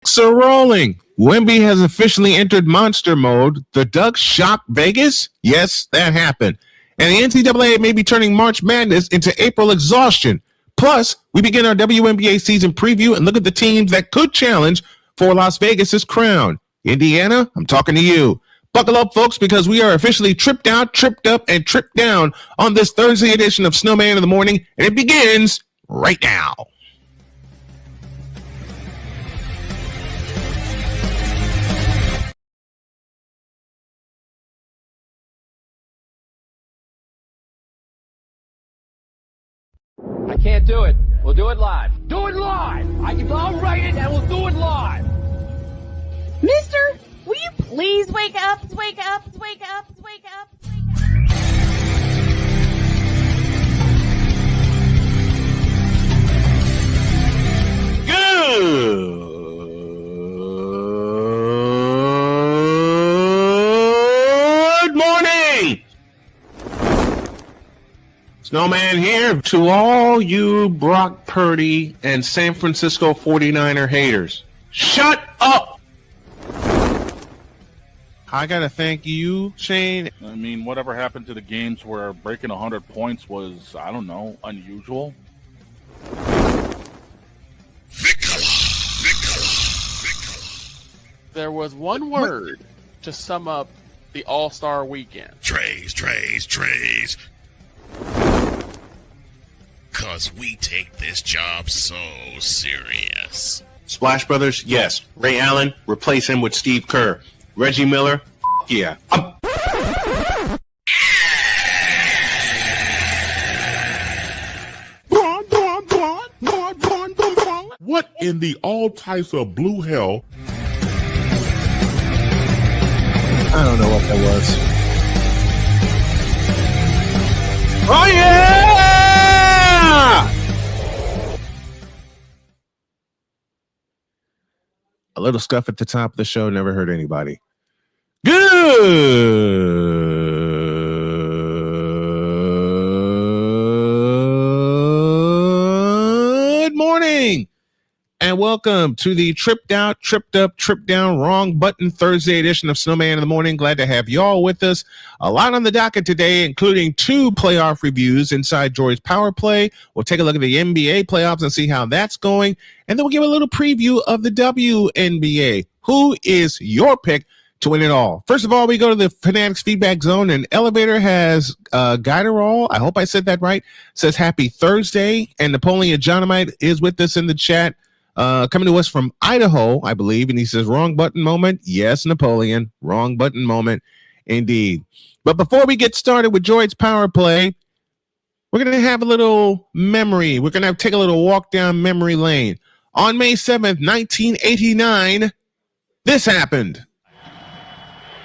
Knicks are rolling. Wemby has officially entered monster mode. The Ducks shock Vegas? Yes, that happened. And the NCAA may be turning March Madness into April exhaustion. Plus, we begin our WNBA season preview and look at the teams that could challenge for Las Vegas's crown. Indiana, I'm talking to you. Buckle up, folks, because we are officially tripped out, tripped up, and tripped down on this Thursday edition of Snowman in the Morning, and it begins right now. I can't do it. We'll do it live. Do it live! I'll write it and we'll do it live! Mister, will you please wake up, wake up, wake up, wake up, wake up? Good morning! Snowman here to all you Brock Purdy and San Francisco 49er haters. Shut up! I gotta thank you, Shane. I mean, whatever happened to the games where breaking 100 points was, I don't know, unusual? There was one word to sum up the All-Star weekend. Trays. Cause we take this job so serious. Splash Brothers, yes. Ray Allen, replace him with Steve Kerr. Reggie Miller, yeah. What in the all types of blue hell? I don't know what that was. Oh, yeah! A little scuff at the top of the show never hurt anybody. Good morning and welcome to the tripped out, tripped up, tripped down, wrong button Thursday edition of Snowman in the Morning. Glad to have y'all with us. A lot on the docket today, including 2 playoff reviews inside Joy's Power Play. We'll take a look at the NBA playoffs and see how that's going. And then we'll give a little preview of the WNBA. Who is your pick to win it all? First of all, we go to the Fanatics feedback zone, and Elevator has Guiderall. I hope I said that right. Says happy Thursday, and Napoleon Johnamite is with us in the chat, coming to us from Idaho, I believe, and he says wrong button moment. Yes, Napoleon, wrong button moment, indeed. But before we get started with George's Power Play, we're gonna have a little memory. We're gonna take a little walk down memory lane. On May 7th, 1989, this happened.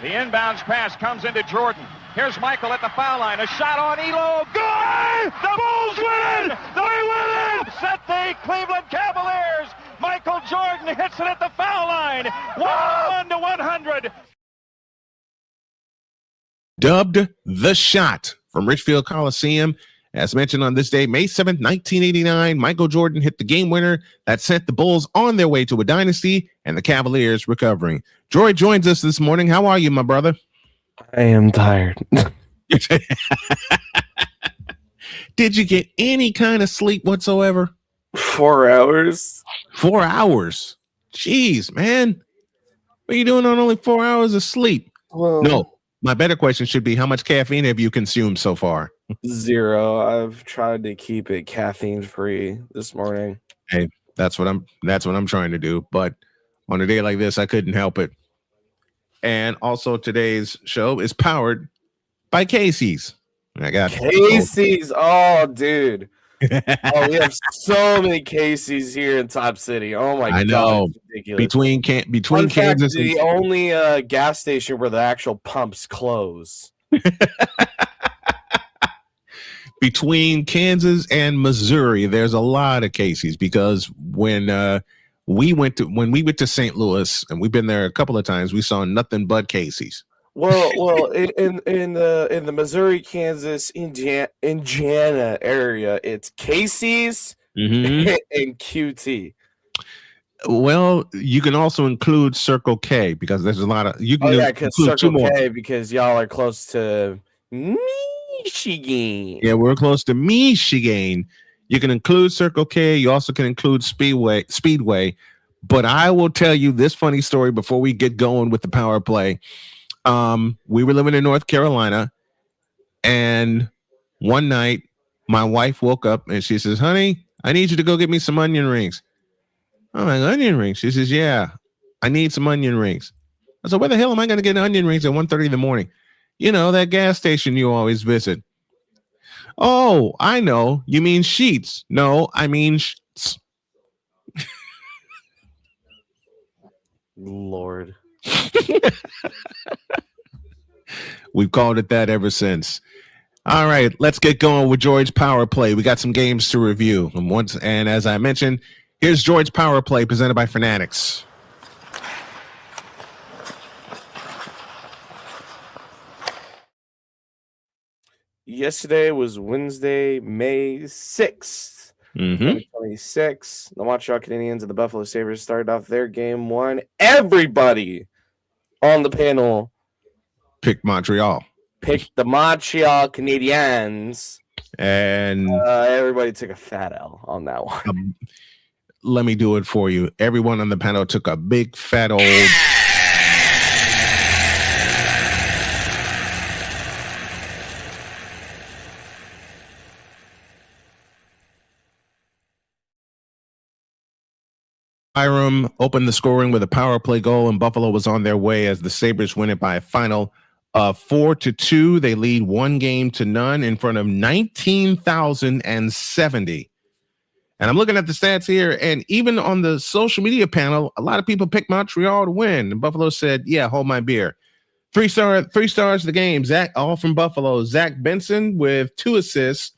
The inbounds pass comes into Jordan. Here's Michael at the foul line. A shot on Elo. Good! The Bulls win it! They win it! Set the Cleveland Cavaliers. Michael Jordan hits it at the foul line. 101-100. Dubbed The Shot from Richfield Coliseum. As mentioned on this day, May 7th, 1989, Michael Jordan hit the game winner that sent the Bulls on their way to a dynasty and the Cavaliers recovering. Joy joins us this morning. How are you, my brother? I am tired. Did you get any kind of sleep whatsoever? 4 hours. 4 hours? Jeez, man. What are you doing on only 4 hours of sleep? Well, No, my better question should be, how much caffeine have you consumed so far? 0. I've tried to keep it caffeine free this morning. Hey, that's what I'm trying to do. But on a day like this, I couldn't help it. And also today's show is powered by Casey's. I got Casey's. Oh, dude. Oh, we have so many Casey's here in Top City. Oh my I God, know. it's ridiculous. Between fact, Kansas the only gas station where the actual pumps close. Between Kansas and Missouri, there's a lot of Casey's, because when we went to St. Louis, and we've been there a couple of times, we saw nothing but Casey's. Well, in the Missouri, Kansas, Indiana area, it's Casey's and QT. Well, you can also include Circle K because there's a lot of you can because include two Circle more. K, because y'all are close to Michigan. Yeah, we're close to Michigan. You can include Circle K. You also can include Speedway. But I will tell you this funny story before we get going with the power play. We were living in North Carolina, and one night my wife woke up and she says, "Honey, I need you to go get me some onion rings." I'm like, "Onion rings?" She says, "Yeah, I need some onion rings." I said, "Where the hell am I going to get onion rings at 1:30 in the morning?" "You know, that gas station you always visit." "Oh, I know. You mean Sheets." "No, I mean Sheets." Lord. We've called it that ever since. All right, let's get going with George Power Play. We got some games to review. And as I mentioned, here's George Power Play presented by Fanatics. Yesterday was Wednesday, May 6th, 2026. The Montreal Canadiens and the Buffalo Sabres started off their game one. Everybody on the panel picked Montreal. Picked the Montreal Canadiens. And everybody took a fat L on that one. Let me do it for you. Everyone on the panel took a big fat old... Byram opened the scoring with a power play goal, and Buffalo was on their way as the Sabres win it by a final of 4-2. They lead 1-0 in front of 19,070. And I'm looking at the stats here, and even on the social media panel, a lot of people picked Montreal to win. And Buffalo said, "Yeah, hold my beer." 3 stars of the game. Zach, all from Buffalo. Zach Benson with 2 assists.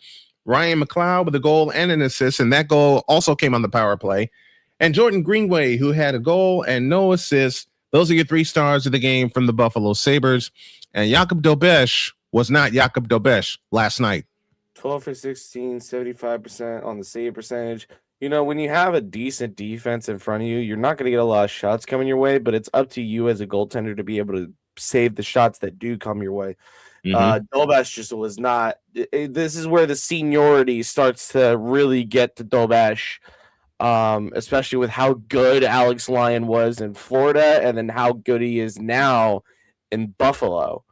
Ryan McLeod with a goal and an assist, and that goal also came on the power play. And Jordan Greenway, who had a goal and no assists. Those are your 3 stars of the game from the Buffalo Sabres. And Jakub Dobesh was not Jakub Dobesh last night. 12 for 16, 75% on the save percentage. You know, when you have a decent defense in front of you, you're not going to get a lot of shots coming your way, but it's up to you as a goaltender to be able to save the shots that do come your way. Dobesh just was not. This is where the seniority starts to really get to Dobesh. Especially with how good Alex Lyon was in Florida and then how good he is now in Buffalo.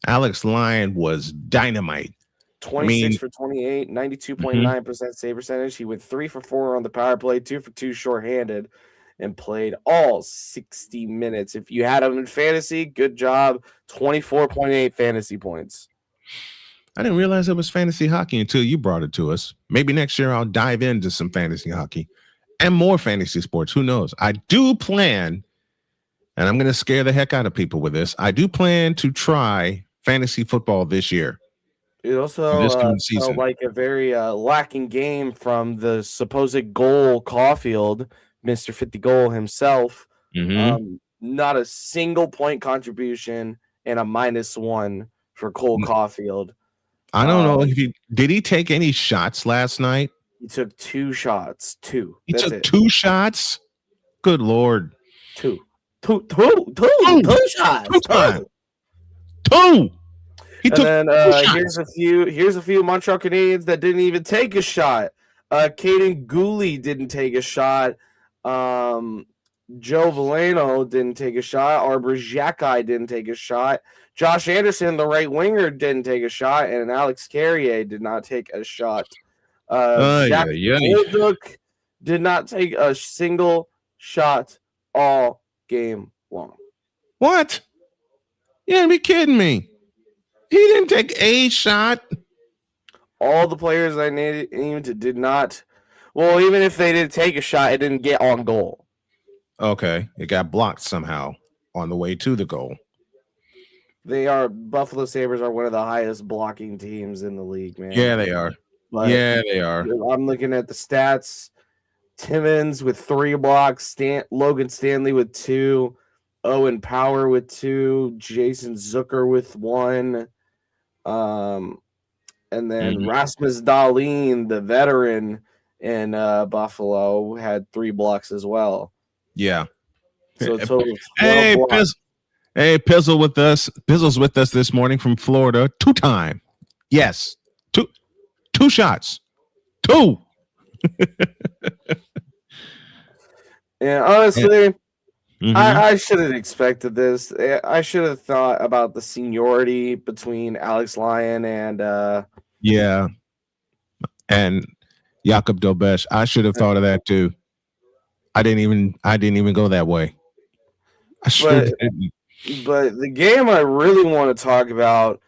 Alex Lyon was dynamite. 26 for 28, 92.9% save percentage. He went 3 for 4 on the power play, 2 for 2 shorthanded, and played all 60 minutes. If you had him in fantasy, good job. 24.8 fantasy points. I didn't realize it was fantasy hockey until you brought it to us. Maybe next year I'll dive into some fantasy hockey and more fantasy sports. Who knows? I do plan, and I'm going to scare the heck out of people with this. I do plan to try fantasy football this year. It also felt like a very lacking game from the supposed goal Caulfield, Mr. 50 goal himself. Not a single point contribution and a -1 for Cole Caulfield. I don't know if did he take any shots last night? He took 2 shots. 2. He took 2 shots? Good Lord. 2 shots. 2. He took and then here's a few Montreal Canadiens that didn't even take a shot. Caden Gooley didn't take a shot. Joe Valeno didn't take a shot. Arbor Xhekaj didn't take a shot. Josh Anderson, the right winger, didn't take a shot, and Alex Carrier did not take a shot. Jack Woodruck did not take a single shot all game long. What? You gotta be kidding me. He didn't take a shot. All the players I named did not. Well, even if they did take a shot, it didn't get on goal. Okay, it got blocked somehow on the way to the goal. Buffalo Sabres are one of the highest blocking teams in the league, man. Yeah, they are. They are. I'm looking at the stats. Timmins with 3 blocks, Logan Stanley with 2, Owen Power with 2, Jason Zucker with 1, and then Rasmus Dahlin, the veteran, and Buffalo had 3 blocks as well. Yeah. So a total of 12 Hey, blocks. Pizzle with us. Pizzle's with us this morning from Florida. 2-time. Yes. Two shots. 2. Yeah, honestly, Mhm. I should have expected this. I should have thought about the seniority between Alex Lyon and Yeah. And Jakob Dobesh. I should have thought of that too. I didn't even go that way. I sure didn't. But the game I really want to talk about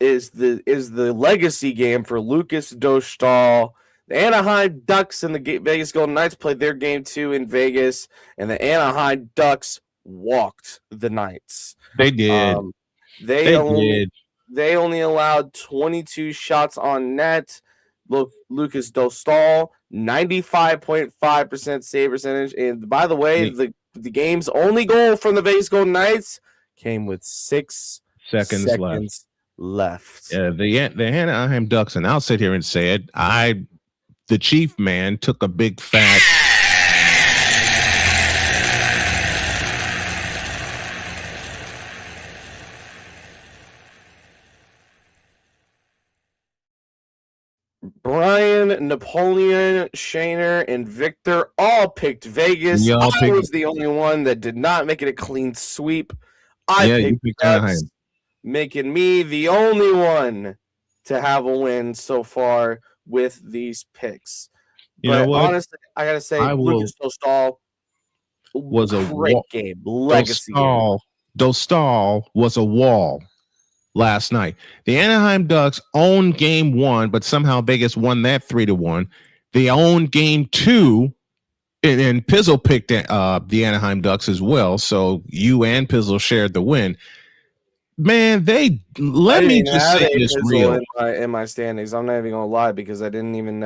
is the legacy game for Lukas Dostal. The Anaheim Ducks and the Vegas Golden Knights played their game 2 in Vegas, and the Anaheim Ducks walked the Knights. They did. They only allowed 22 shots on net. Look, Lukas Dostal, 95.5% save percentage. And by the way, the game's only goal from the Vegas Golden Knights came with 6 seconds left. Yeah, the Anaheim Ducks, and I'll sit here and say it. The chief man took a big fat. Brian, Napoleon, Shaner, and Victor all picked Vegas. I was the only one that did not make it a clean sweep. I picked Ducks, making me the only one to have a win so far with these picks. You know what? Honestly, I gotta say, Lukas Dostal was a great game. Legacy game. Dostal was a wall last night. The Anaheim Ducks owned game 1, but somehow Vegas won that 3-1. They owned game 2, and Pizzle picked the Anaheim Ducks as well. So you and Pizzle shared the win. Man, let me just say this real in my standings. I'm not even gonna lie because I didn't even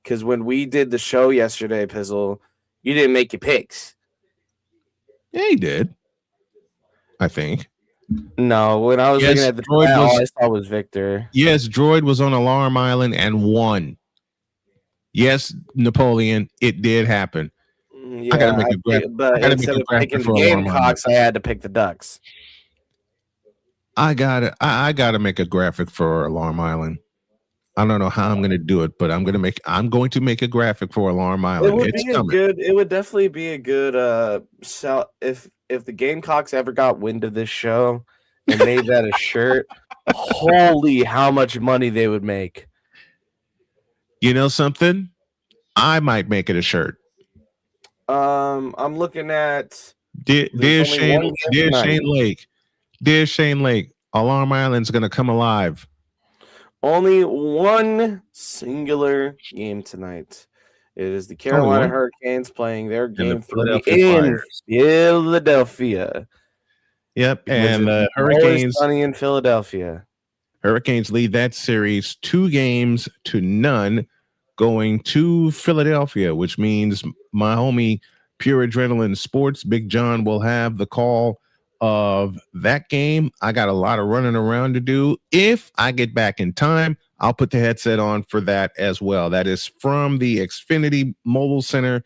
because when we did the show yesterday, Pizzle, you didn't make your picks. Yeah, he did. I think. No, when I was looking at the draft, all I saw was Victor. Yes, Droid was on Alarm Island and won. Yes, Napoleon, it did happen. Yeah, I gotta make a graphic. But instead of picking the Gamecocks, I had to pick the Ducks. I gotta make a graphic for Alarm Island. I don't know how I'm gonna do it, but I'm going to make a graphic for Alarm Island. It would definitely be a good sell if the Gamecocks ever got wind of this show and made that a shirt. Holy, how much money they would make! You know something? I might make it a shirt. I'm looking at Dear Shane Lake, Alarm Island's gonna come alive. Only one singular game tonight. It is the Carolina Hurricanes playing their game 3 in Philadelphia. Yep, and the Hurricanes sunny in Philadelphia. Hurricanes lead that series 2-0, going to Philadelphia, which means my homie Pure Adrenaline Sports, Big John, will have the call of that game. I got a lot of running around to do. If I get back in time, I'll put the headset on for that as well. That is from the Xfinity Mobile Center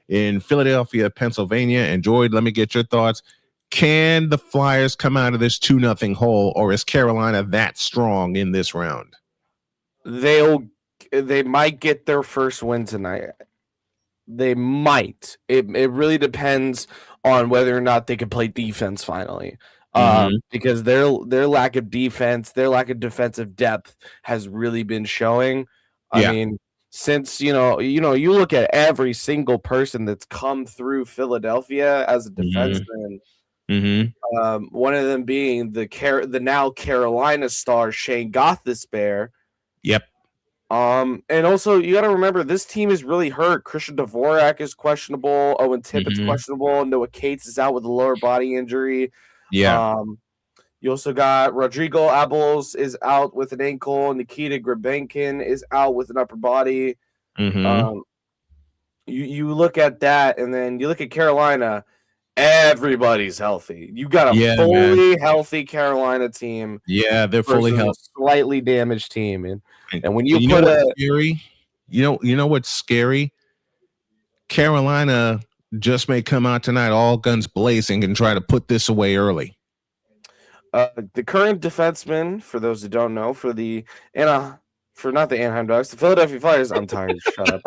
in Philadelphia, Pennsylvania. And Droid, let me get your thoughts. Can the Flyers come out of this 2-0 hole, or is Carolina that strong in this round? They might get their first win tonight. They might. It really depends on whether or not they can play defense finally. Because their lack of defense, their lack of defensive depth has really been showing. I mean, since you look at every single person that's come through Philadelphia as a defenseman. One of them being the now Carolina star Shane Gostisbehere. Yep. And also you got to remember this team is really hurt. Christian Dvorak is questionable. Owen Tippett's questionable. Noah Cates is out with a lower body injury. Yeah. You also got Rodrigo Abels is out with an ankle. Nikita Grabenkin is out with an upper body. You look at that, and then you look at Carolina. Everybody's healthy. You got a fully healthy Carolina team. Yeah, they're fully healthy. Slightly damaged team, and when you You know what's scary? Carolina just may come out tonight all guns blazing and try to put this away early. The current defenseman, for those who don't know, for not the Anaheim Ducks, the Philadelphia Flyers. I'm tired. Shut up.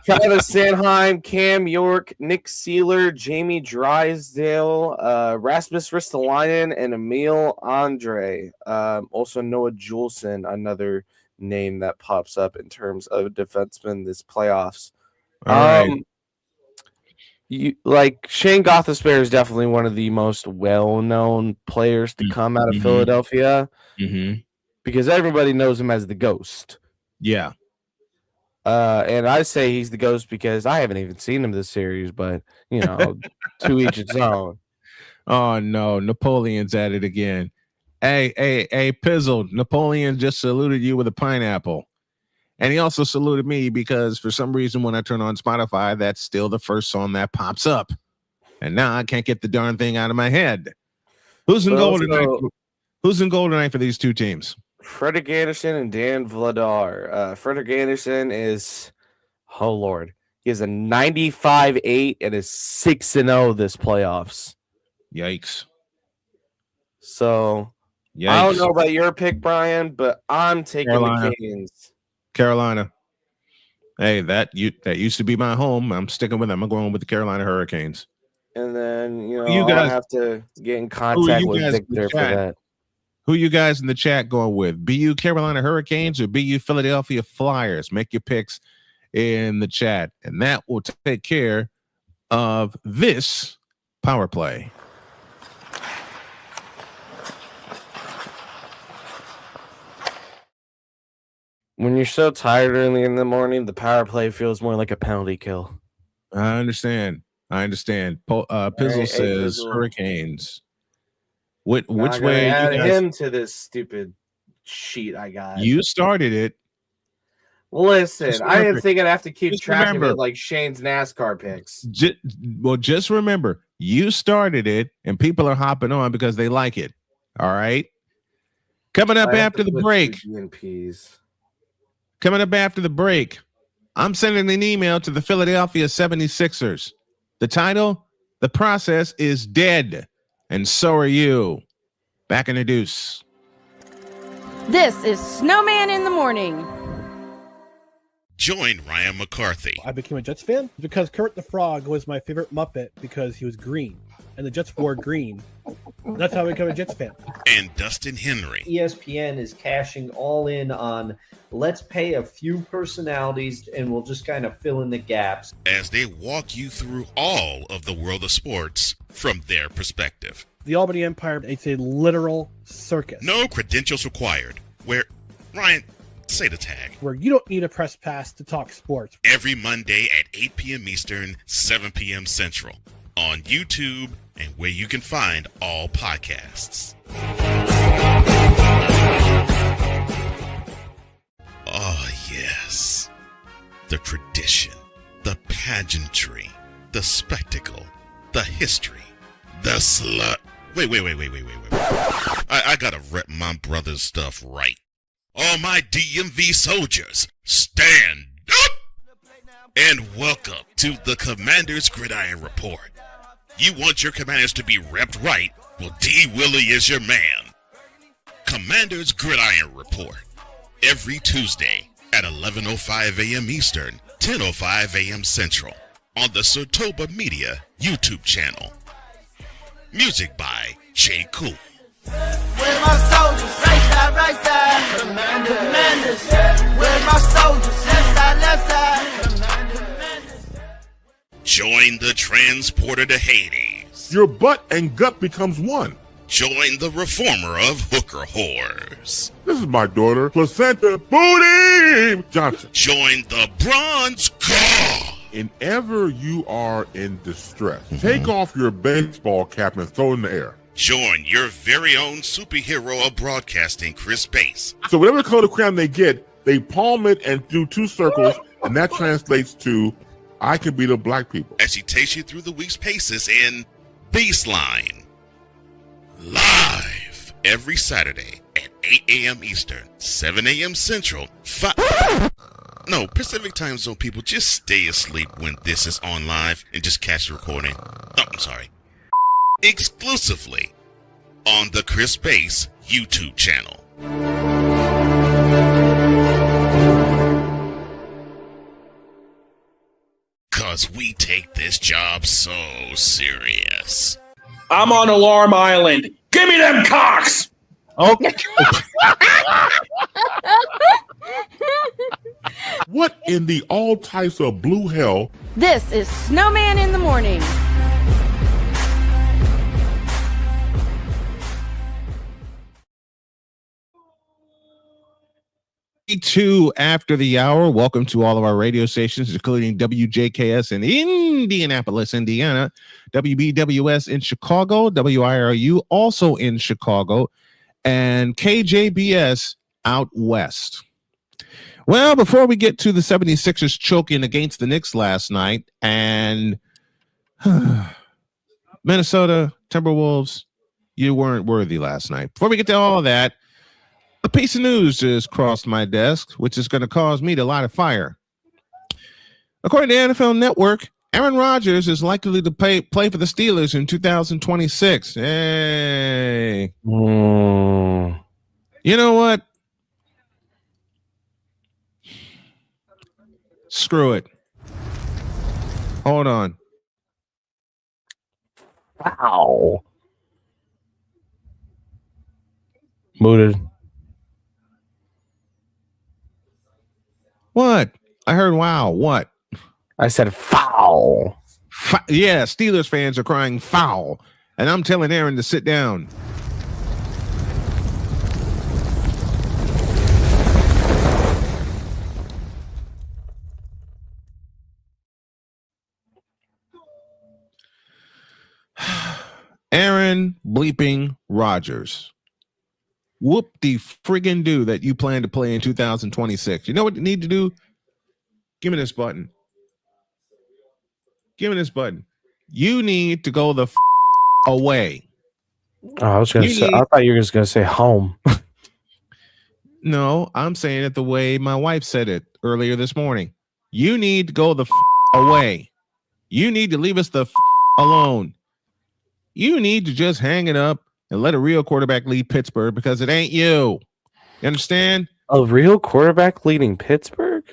Travis Sanheim, Cam York, Nick Seeler, Jamie Drysdale, Rasmus Ristolainen, and Emil Andre. Also Noah Juleson, another name that pops up in terms of defensemen this playoffs. All right. Shane Gostisbehere is definitely one of the most well-known players to come out of Philadelphia because everybody knows him as the Ghost. Yeah. And I say he's the Ghost because I haven't even seen him this series, but, to each its own. Oh, no. Napoleon's at it again. Hey, Pizzle, Napoleon just saluted you with a pineapple. And he also saluted me because for some reason when I turn on Spotify, that's still the first song that pops up. And now I can't get the darn thing out of my head. Who's in goal tonight? Who's in goal tonight for these two teams? Frederick Anderson and Dan Vladar. Frederick Anderson is, oh Lord, he has a 95-8 and is 6-0 this playoffs. Yikes. So Yikes. I don't know about your pick, Brian, but I'm taking Carolina. the Canes. Carolina. Hey, that used to be my home. I'm sticking with them. I'm going with the Carolina Hurricanes. And then, you guys, I'll have to get in contact with Victor for that. Who you guys in the chat going with? Be you Carolina Hurricanes or be you Philadelphia Flyers? Make your picks in the chat. And that will take care of this power play. When you're so tired early in the morning, the power play feels more like a penalty kill. I understand. Pizzle says Hurricanes. Which way? Add him to this stupid sheet I got. You started it. Listen, I didn't think I'd have to keep track of it like Shane's NASCAR picks. Just remember, you started it, and people are hopping on because they like it. All right. Coming up after the break. Coming up after the break, I'm sending an email to the Philadelphia 76ers. The title, The Process is Dead, and so are you. Back in the deuce. This is Snowman in the Morning. Join Ryan McCarthy. I became a Jets fan because Kermit the Frog was my favorite Muppet because he was green, and the Jets wore green. That's how I became a Jets fan. And Dustin Henry. ESPN is cashing all in on let's pay a few personalities and we'll just kind of fill in the gaps. As they walk you through all of the world of sports from their perspective. The Albany Empire, it's a literal circus. No credentials required. Where, Ryan, say the tag. Where you don't need a press pass to talk sports. Every Monday at 8 p.m. Eastern, 7 p.m. Central. On YouTube and where you can find all podcasts. Oh, yes. The tradition, the pageantry, the spectacle, the history, the slut. Wait. I gotta rep my brother's stuff right. All my DMV soldiers, stand up! And welcome to the Commander's Gridiron Report. You want your Commanders to be repped right? Well, D. Willie is your man. Commander's Gridiron Report. Every Tuesday at 11:05 a.m. Eastern, 10:05 a.m. Central. On the Sotoba Media YouTube channel. Music by J. Cool. Where my soldiers? Right side. Commanders. Where my soldiers? Left side. Join the transporter to Hades. Your butt and gut becomes one. Join the reformer of hooker whores. This is my daughter, Placenta Booty Johnson. Join the bronze car. Whenever you are in distress, take off your baseball cap and throw it in the air. Join your very own superhero of broadcasting, Chris Bass. So whatever color crayon they get, they palm it and do two circles, and that translates to, I can be the black people. As he takes you through the week's paces in Baseline. Live every Saturday at 8 a.m. Eastern, 7 a.m. Central. No, Pacific Time Zone people, just stay asleep when this is on live and just catch the recording. Oh, I'm sorry. Exclusively on the Chris Bass YouTube channel. Cause we take this job so serious. I'm on Alarm Island. Give me them cocks! Okay. What in the all types of blue hell? This is Snowman in the Morning. Two after the hour. Welcome to all of our radio stations, including WJKS in Indianapolis, Indiana, WBWS in Chicago, WIRU also in Chicago, and KJBS out west. Well, before we get to the 76ers choking against the Knicks last night and Minnesota Timberwolves, you weren't worthy last night. Before we get to all of that, a piece of news just crossed my desk, which is going to cause me to light a fire. According to NFL Network, Aaron Rodgers is likely to play for the Steelers in 2026. Hey. You know what? Screw it. Hold on. Wow. Mooted. What? I heard wow. What? I said foul. Yeah, Steelers fans are crying foul. And I'm telling Aaron to sit down. Aaron bleeping Rodgers. Whoop the friggin' do that you plan to play in 2026. You know what you need to do? Give me this button. Give me this button. You need to go the away. Oh, I was gonna say. I thought you were just gonna say home. No, I'm saying it the way my wife said it earlier this morning. You need to go the away. You need to leave us the alone. You need to just hang it up and let a real quarterback lead Pittsburgh because it ain't you. You understand? A real quarterback leading Pittsburgh?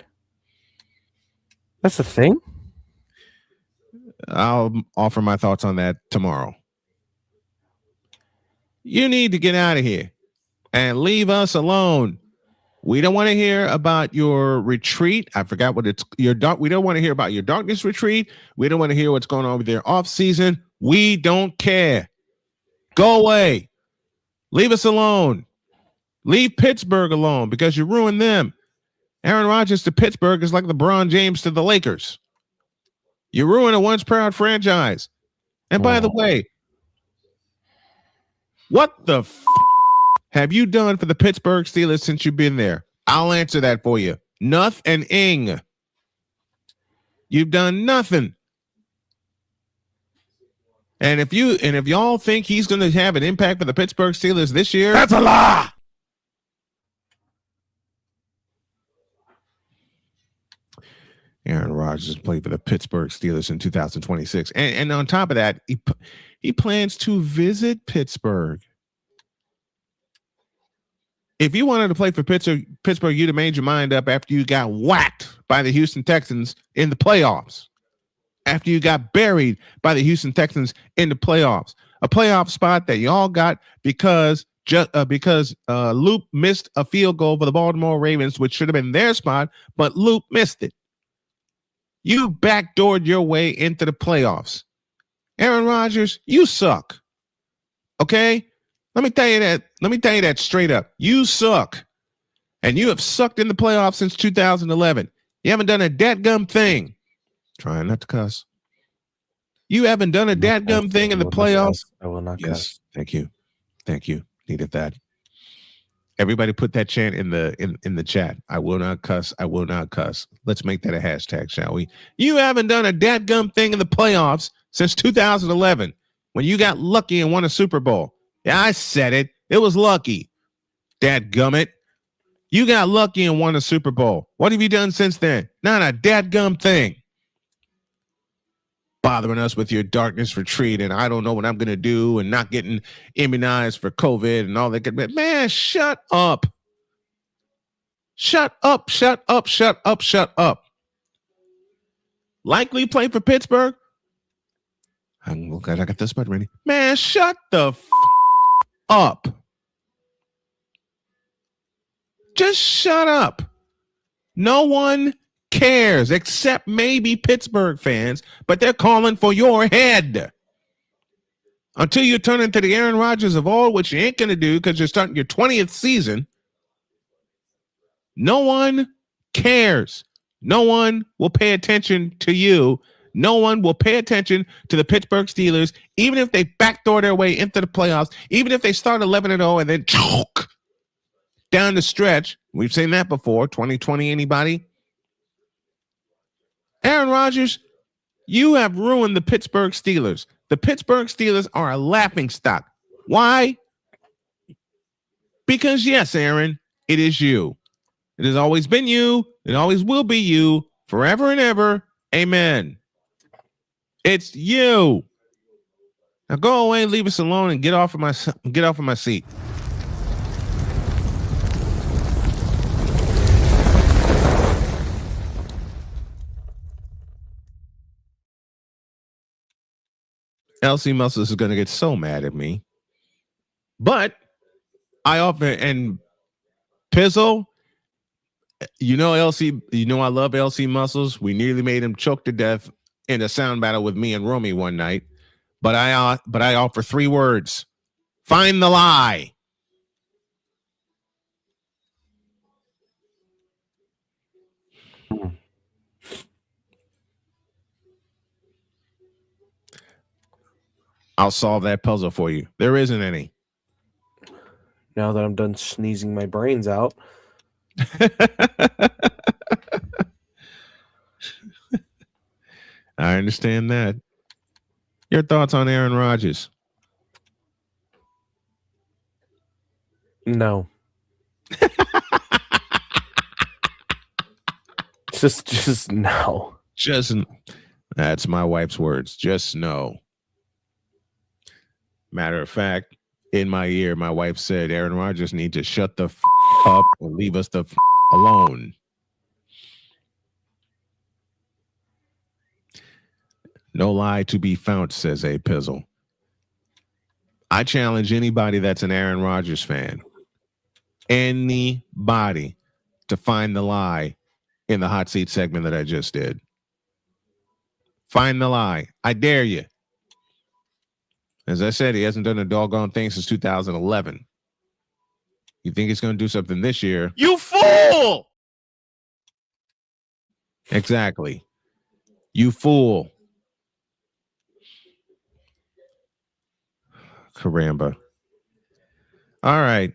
That's a thing? I'll offer my thoughts on that tomorrow. You need to get out of here and leave us alone. We don't want to hear about your retreat. I forgot what it's we don't want to hear about your darkness retreat. We don't want to hear what's going on with their off season. We don't care. Go away. Leave us alone. Leave Pittsburgh alone because you ruined them. Aaron Rodgers to Pittsburgh is like LeBron James to the Lakers. You ruined a once proud franchise. And by the way, what the have you done for the Pittsburgh Steelers since you've been there? I'll answer that for you. Nothing. You've done nothing. And if y'all think he's going to have an impact for the Pittsburgh Steelers this year, that's a lie. Aaron Rodgers played for the Pittsburgh Steelers in 2026. And on top of that, he plans to visit Pittsburgh. If you wanted to play for Pittsburgh, you'd have made your mind up after you got whacked by the Houston Texans in the playoffs. After you got buried by the Houston Texans in the playoffs. A playoff spot that y'all got because Loop missed a field goal for the Baltimore Ravens, which should have been their spot, but Loop missed it. You backdoored your way into the playoffs. Aaron Rodgers, you suck. Okay? Let me tell you that straight up. You suck. And you have sucked in the playoffs since 2011. You haven't done a dadgum thing. Trying not to cuss. You haven't done a dadgum thing in the playoffs. I will not cuss. Thank you. Needed that. Everybody put that chant in the chat. I will not cuss. I will not cuss. Let's make that a hashtag, shall we? You haven't done a dadgum thing in the playoffs since 2011 when you got lucky and won a Super Bowl. Yeah, I said it. It was lucky. Dadgummit. You got lucky and won a Super Bowl. What have you done since then? Not a dadgum thing. Bothering us with your darkness retreat and I don't know what I'm going to do and not getting immunized for COVID and all that good. Man, shut up. Shut up, shut up, shut up, shut up. Likely play for Pittsburgh. I got this part ready. Man, shut the up. Just shut up. No one cares except maybe Pittsburgh fans, but they're calling for your head. Until you turn into the Aaron Rodgers of old, which you ain't going to do because you're starting your 20th season, no one cares. No one will pay attention to you. No one will pay attention to the Pittsburgh Steelers, even if they backdoor their way into the playoffs, even if they start 11-0 and then choke down the stretch. We've seen that before. 2020, anybody? Aaron Rodgers, you have ruined the Pittsburgh Steelers. The Pittsburgh Steelers are a laughingstock. Why? Because yes, Aaron, it is you. It has always been you. It always will be you forever and ever. Amen. It's you. Now go away and leave us alone and get off of my seat. LC Muscles is going to get so mad at me. But I offer, and Pizzle, you know LC, you know I love LC Muscles. We nearly made him choke to death in a sound battle with me and Romy one night. But I offer 3 words. Find the lie. I'll solve that puzzle for you. There isn't any. Now that I'm done sneezing my brains out. I understand that. Your thoughts on Aaron Rodgers? No. just no. Just, that's my wife's words. Just no. Matter of fact, in my ear, my wife said, Aaron Rodgers needs to shut the up and leave us the alone. No lie to be found, says A Pizzle. I challenge anybody that's an Aaron Rodgers fan, anybody, to find the lie in the hot seat segment that I just did. Find the lie. I dare you. As I said, he hasn't done a doggone thing since 2011. You think he's going to do something this year? You fool! Exactly. You fool. Caramba. All right.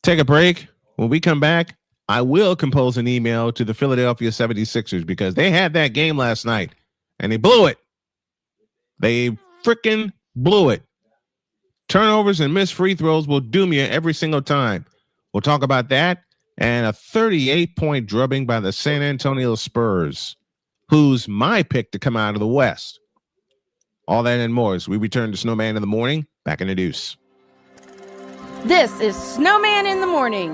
Take a break. When we come back, I will compose an email to the Philadelphia 76ers because they had that game last night and they blew it. They freaking blew it. Turnovers and missed free throws will doom you every single time. We'll talk about that and a 38-point drubbing by the San Antonio Spurs, who's my pick to come out of the West. All that and more as we return to Snowman in the Morning. Back in the deuce. This is Snowman in the Morning.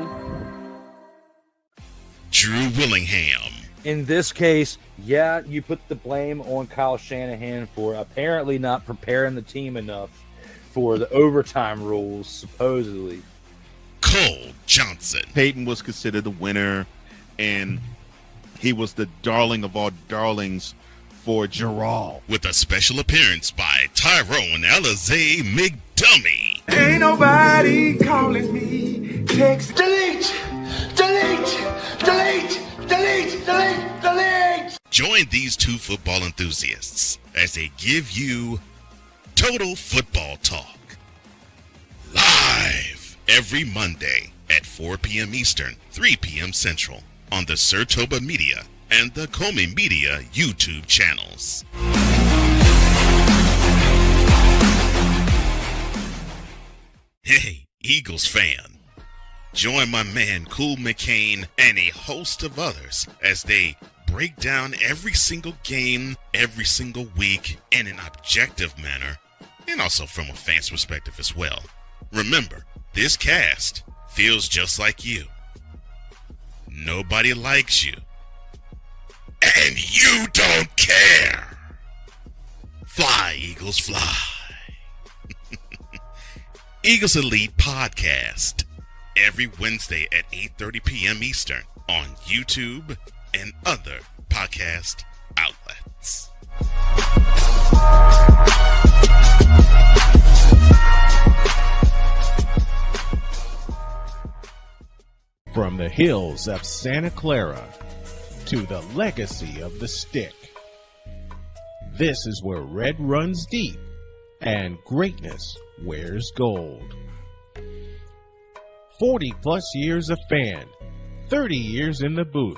Drew Willingham. In this case, yeah, you put the blame on Kyle Shanahan for apparently not preparing the team enough for the overtime rules, supposedly. Cole Johnson. Peyton was considered the winner, and he was the darling of all darlings for Gerald. With a special appearance by Tyrone Alizé McDummy. Ain't nobody calling me. Text. Delete! Delete! Delete! Delete! Delete! Delete! Join these 2 football enthusiasts as they give you Total Football Talk. Live every Monday at 4 p.m. Eastern, 3 p.m. Central on the Sertoba Media and the Comey Media YouTube channels. Hey, Eagles fan. Join my man Cool McCain and a host of others as they break down every single game, every single week in an objective manner, and also from a fan's perspective as well. Remember, this cast feels just like you. Nobody likes you. And you don't care. Fly, Eagles, fly. Eagles Elite Podcast. Every Wednesday at 8:30 p.m. Eastern on YouTube and other podcast outlets. From the hills of Santa Clara to the legacy of the stick, this is where red runs deep and greatness wears gold. 40 plus years of fan, 30 years in the booth,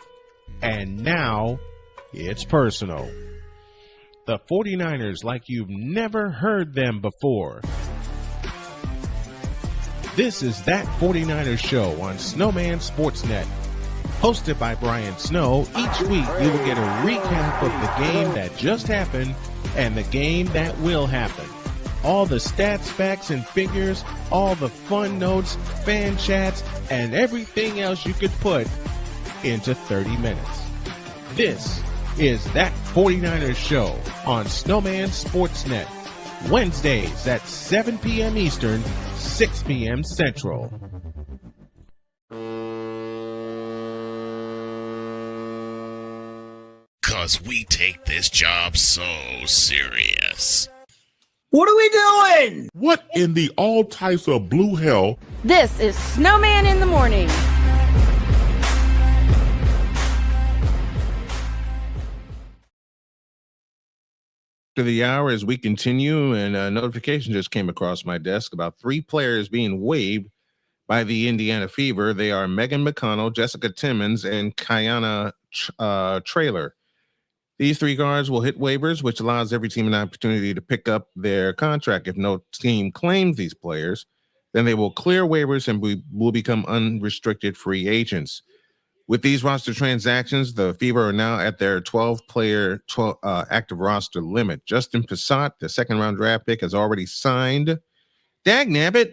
and now it's personal. The 49ers like you've never heard them before. This is That 49ers Show on Snowman Sportsnet. Hosted by Brian Snow, each week you will get a recap of the game that just happened and the game that will happen. All the stats, facts, and figures, all the fun notes, fan chats, and everything else you could put into 30 minutes. This is That 49ers Show on Snowman Sportsnet. Wednesdays at 7 p.m. Eastern, 6 p.m. Central. Cause we take this job so serious. What are we doing? What in the all types of blue hell? This is Snowman in the Morning. To the hour as we continue, and a notification just came across my desk about 3 players being waived by the Indiana Fever. They are Megan McConnell, Jessica Timmons, and Kiana Traylor. These 3 guards will hit waivers, which allows every team an opportunity to pick up their contract. If no team claims these players, then they will clear waivers and will become unrestricted free agents. With these roster transactions, the Fever are now at their 12-player active roster limit. Justin Passat, the second-round draft pick, has already signed. Dagnabbit.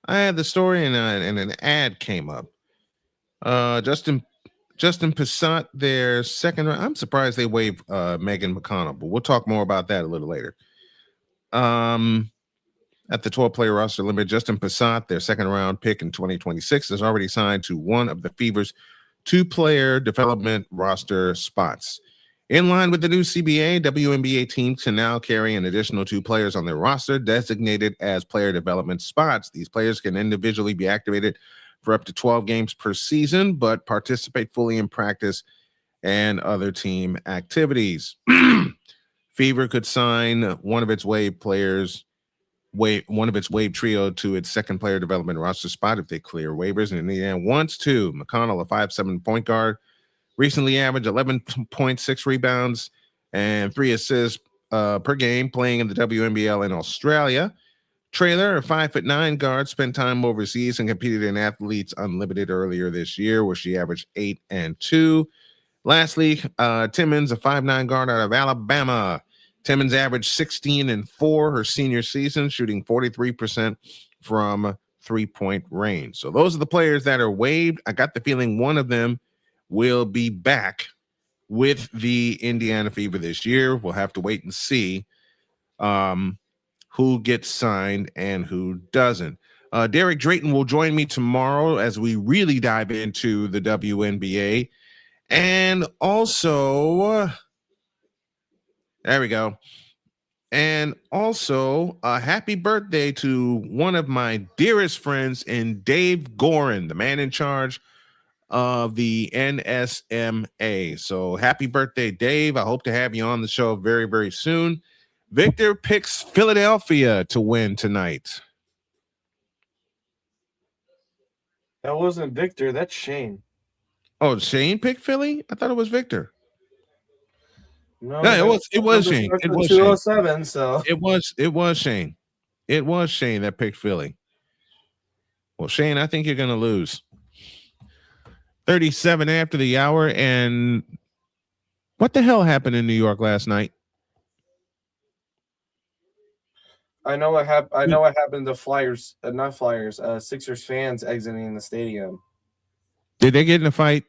I had the story and an ad came up. Justin Passat, their second round. I'm surprised they waived Megan McConnell, but we'll talk more about that a little later. At the 12-player roster limit, Justin Passat, their second-round pick in 2026, has already signed to one of the Fever's 2-player development roster spots. In line with the new CBA, WNBA teams can now carry an additional 2 players on their roster designated as player development spots. These players can individually be activated for up to 12 games per season, but participate fully in practice and other team activities. Fever could sign one of its waived trio to its second player development roster spot if they clear waivers, and Indiana wants to. McConnell, a 5'7" point guard, recently averaged 11.6 rebounds and 3 assists per game playing in the WNBL in Australia. Traylor, a 5'9" guard, spent time overseas and competed in Athletes Unlimited earlier this year, where she averaged 8 and 2. Lastly, Timmons, a 5'9" guard out of Alabama. Timmons averaged 16 and 4 her senior season, shooting 43% from three-point range. So those are the players that are waived. I got the feeling one of them will be back with the Indiana Fever this year. We'll have to wait and see who gets signed and who doesn't. Derek Drayton will join me tomorrow as we really dive into the WNBA. And also, there we go. And also, happy birthday to one of my dearest friends in Dave Gorin, the man in charge of the NSMA. So happy birthday, Dave. I hope to have you on the show very, very soon. Victor picks Philadelphia to win tonight. That wasn't Victor. That's Shane. Oh, Shane picked Philly? I thought it was Victor. No, it was Shane. It was 207. So it was Shane. It was Shane that picked Philly. Well, Shane, I think you're going to lose. 37 after the hour. And what the hell happened in New York last night? I know what happened. I know what happened to Flyers, not Flyers, Sixers fans exiting the stadium. Did they get in a fight?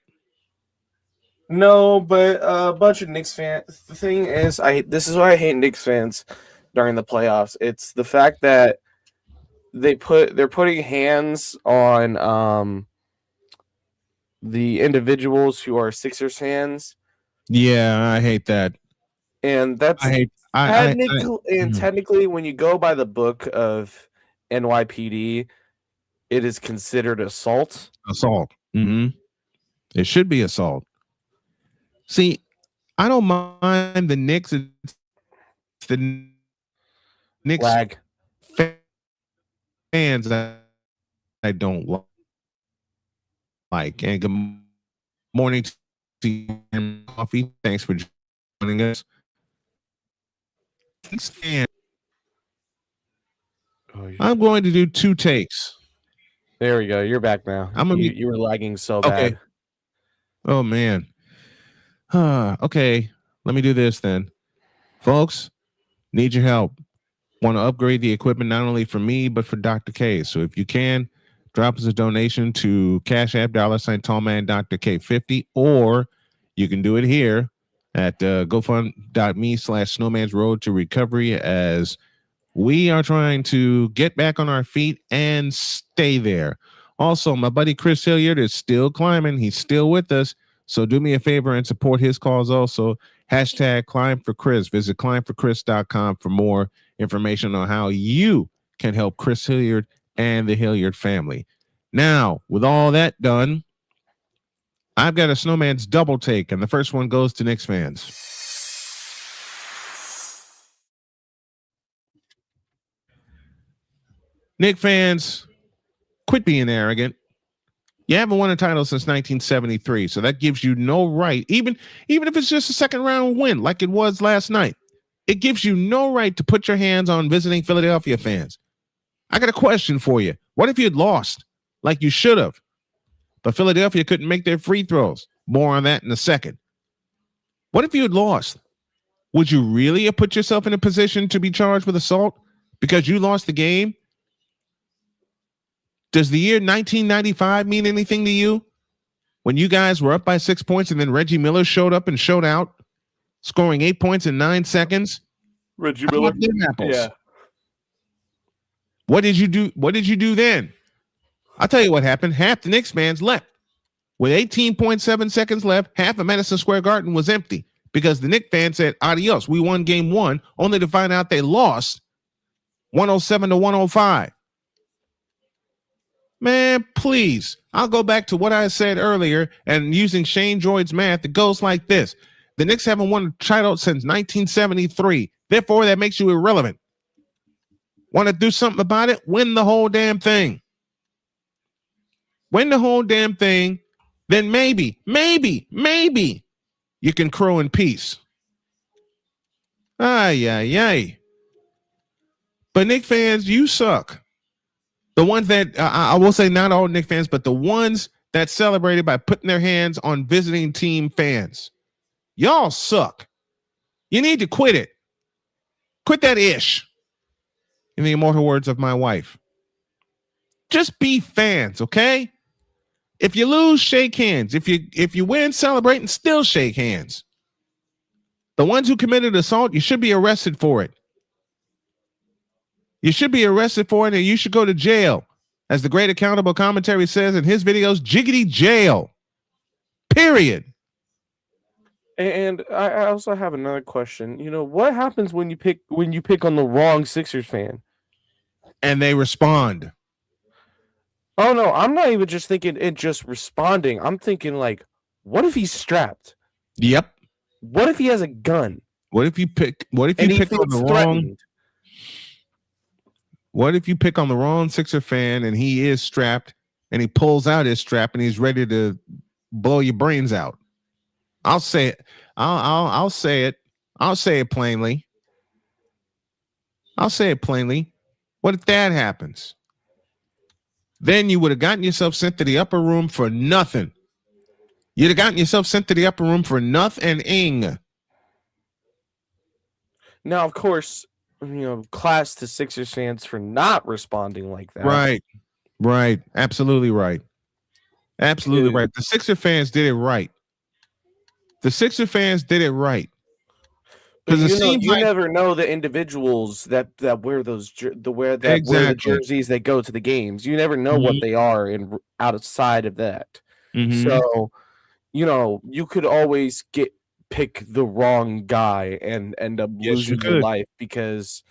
No, but a bunch of Knicks fans. The thing is, this is why I hate Knicks fans during the playoffs. It's the fact that they're putting hands on the individuals who are Sixers fans. Yeah, I hate that. And that's technically, when you go by the book of NYPD, it is considered assault. Assault. Mm-hmm. It should be assault. See, I don't mind the Knicks. It's the Knicks fans that I don't like. And good morning to you, Coffee. Thanks for joining us. Knicks fan. I'm going to do 2 takes. There we go. You're back now. You were lagging so bad. Oh man. Okay. Let me do this then. Folks, need your help. Want to upgrade the equipment not only for me, but for Dr. K. So if you can, drop us a donation to Cash App $ Tallman Dr. K50, or you can do it here at GoFund.me/Snowman's Road to Recovery, as we are trying to get back on our feet and stay there. Also, my buddy Chris Hilliard is still climbing. He's still with us. So do me a favor and support his cause also. #ClimbForChris. Visit climbforchris.com for more information on how you can help Chris Hilliard and the Hilliard family. Now, with all that done, I've got a Snowman's double take, and the first one goes to Knicks fans. Knicks fans, quit being arrogant. You haven't won a title since 1973, so that gives you no right, even if it's just a second round win like it was last night, it gives you no right to put your hands on visiting Philadelphia fans. I got a question for you. What if you had lost like you should have, but Philadelphia couldn't make their free throws? More on that in a second. What if you had lost? Would you really have put yourself in a position to be charged with assault because you lost the game? Does the year 1995 mean anything to you? When you guys were up by 6 points and then Reggie Miller showed up and showed out, scoring 8 points in 9 seconds? Reggie Miller. Yeah. What did you do? What did you do then? I'll tell you what happened. Half the Knicks fans left. With 18.7 seconds left, half of Madison Square Garden was empty because the Knicks fans said, adios, we won game 1, only to find out they lost 107-105. Man, please. I'll go back to what I said earlier, and using Shane Droyd's math, it goes like this. The Knicks haven't won a title since 1973. Therefore, that makes you irrelevant. Want to do something about it? Win the whole damn thing. Win the whole damn thing. Then maybe you can crow in peace. Ay. But Knicks fans, you suck. The ones that, I will say not all Knicks fans, but the ones that celebrated by putting their hands on visiting team fans. Y'all suck. You need to quit it. Quit that ish. In the immortal words of my wife. Just be fans, okay? If you lose, shake hands. If you win, celebrate and still shake hands. The ones who committed assault, you should be arrested for it. You should be arrested for it, and you should go to jail. As the great accountable commentary says in his videos, jiggity jail. Period. And I also have another question. You know, what happens when you pick on the wrong Sixers fan? And they respond. Oh no, I'm not even just thinking it just responding. I'm thinking like, what if he's strapped? Yep. What if he has a gun? What if you pick on the wrong? What if you pick on the wrong Sixer fan and he is strapped and he pulls out his strap and he's ready to blow your brains out? I'll say it. I'll say it. I'll say it plainly. What if that happens? then you would have gotten yourself sent to the upper room for nothing. You'd have gotten yourself sent to the upper room for nothing. Now, of course, class to Sixers fans for not responding like that. Right. Absolutely right. Absolutely Dude. right. The Sixer fans did it right. Because it seems you like never know the individuals that wear wear the jerseys that go to the games. You never know what they are outside of that. So, you could always pick the wrong guy and end up losing your life because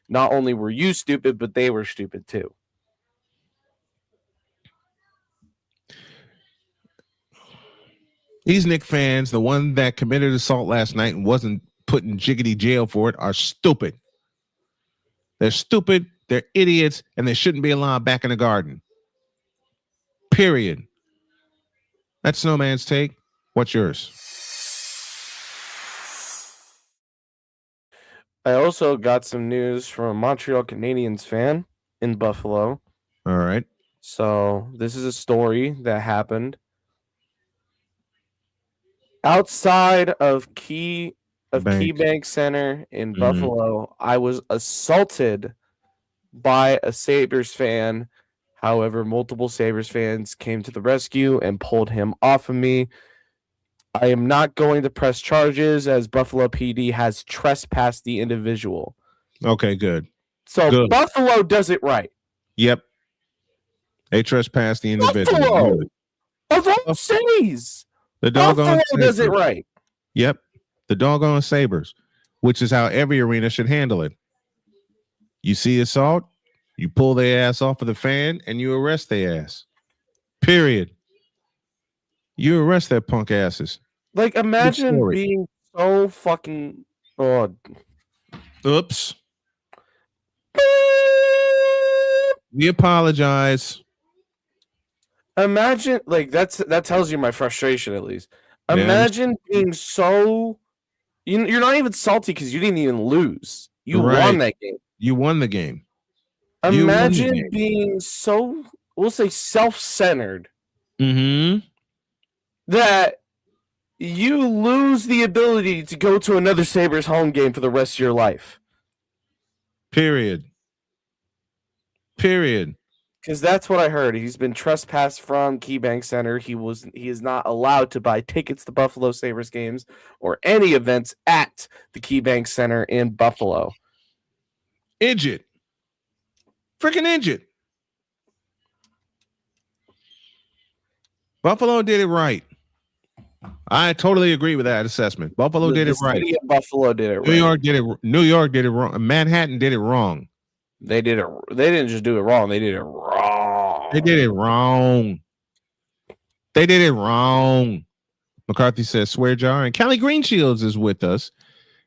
not only were you stupid, but they were stupid too. These Knicks fans, the one that committed assault last night and wasn't put in jiggity jail for it, are stupid. They're stupid, they're idiots, and they shouldn't be allowed back in the Garden. Period. That's Snowman's take. What's yours? I also got some news from a Montreal Canadiens fan in Buffalo. All right. So this is a story that happened outside of KeyBank Center in Buffalo. I was assaulted by a Sabres fan. However, multiple Sabres fans came to the rescue and pulled him off of me. I am not going to press charges as Buffalo PD has trespassed the individual. Okay, good. So good. Buffalo does it right. Yep. They trespassed the individual. Buffalo! Of all cities! The doggone Buffalo does it right. Yep. The doggone Sabres, which is how every arena should handle it. You see assault, you pull their ass off of the fan, and you arrest their ass. Period. You arrest their punk asses. Like, imagine being so fucking... Oops. We apologize. Imagine, that tells you my frustration, at least. Imagine being so... You're not even salty because you didn't even lose. You won that game. You won the game. Imagine being so, we'll say, self-centered that you lose the ability to go to another Sabres home game for the rest of your life. Period. Because that's what I heard. He's been trespassed from KeyBank Center. He is not allowed to buy tickets to Buffalo Sabres games or any events at the KeyBank Center in Buffalo. Idiot. Freaking idiot. Buffalo did it right. I totally agree with that assessment. Buffalo did it right. City of Buffalo did it right. New York did it wrong. Manhattan did it wrong. They didn't just do it wrong. They did it wrong. They did it wrong. McCarthy says swear jar. And Callie Greenshields is with us.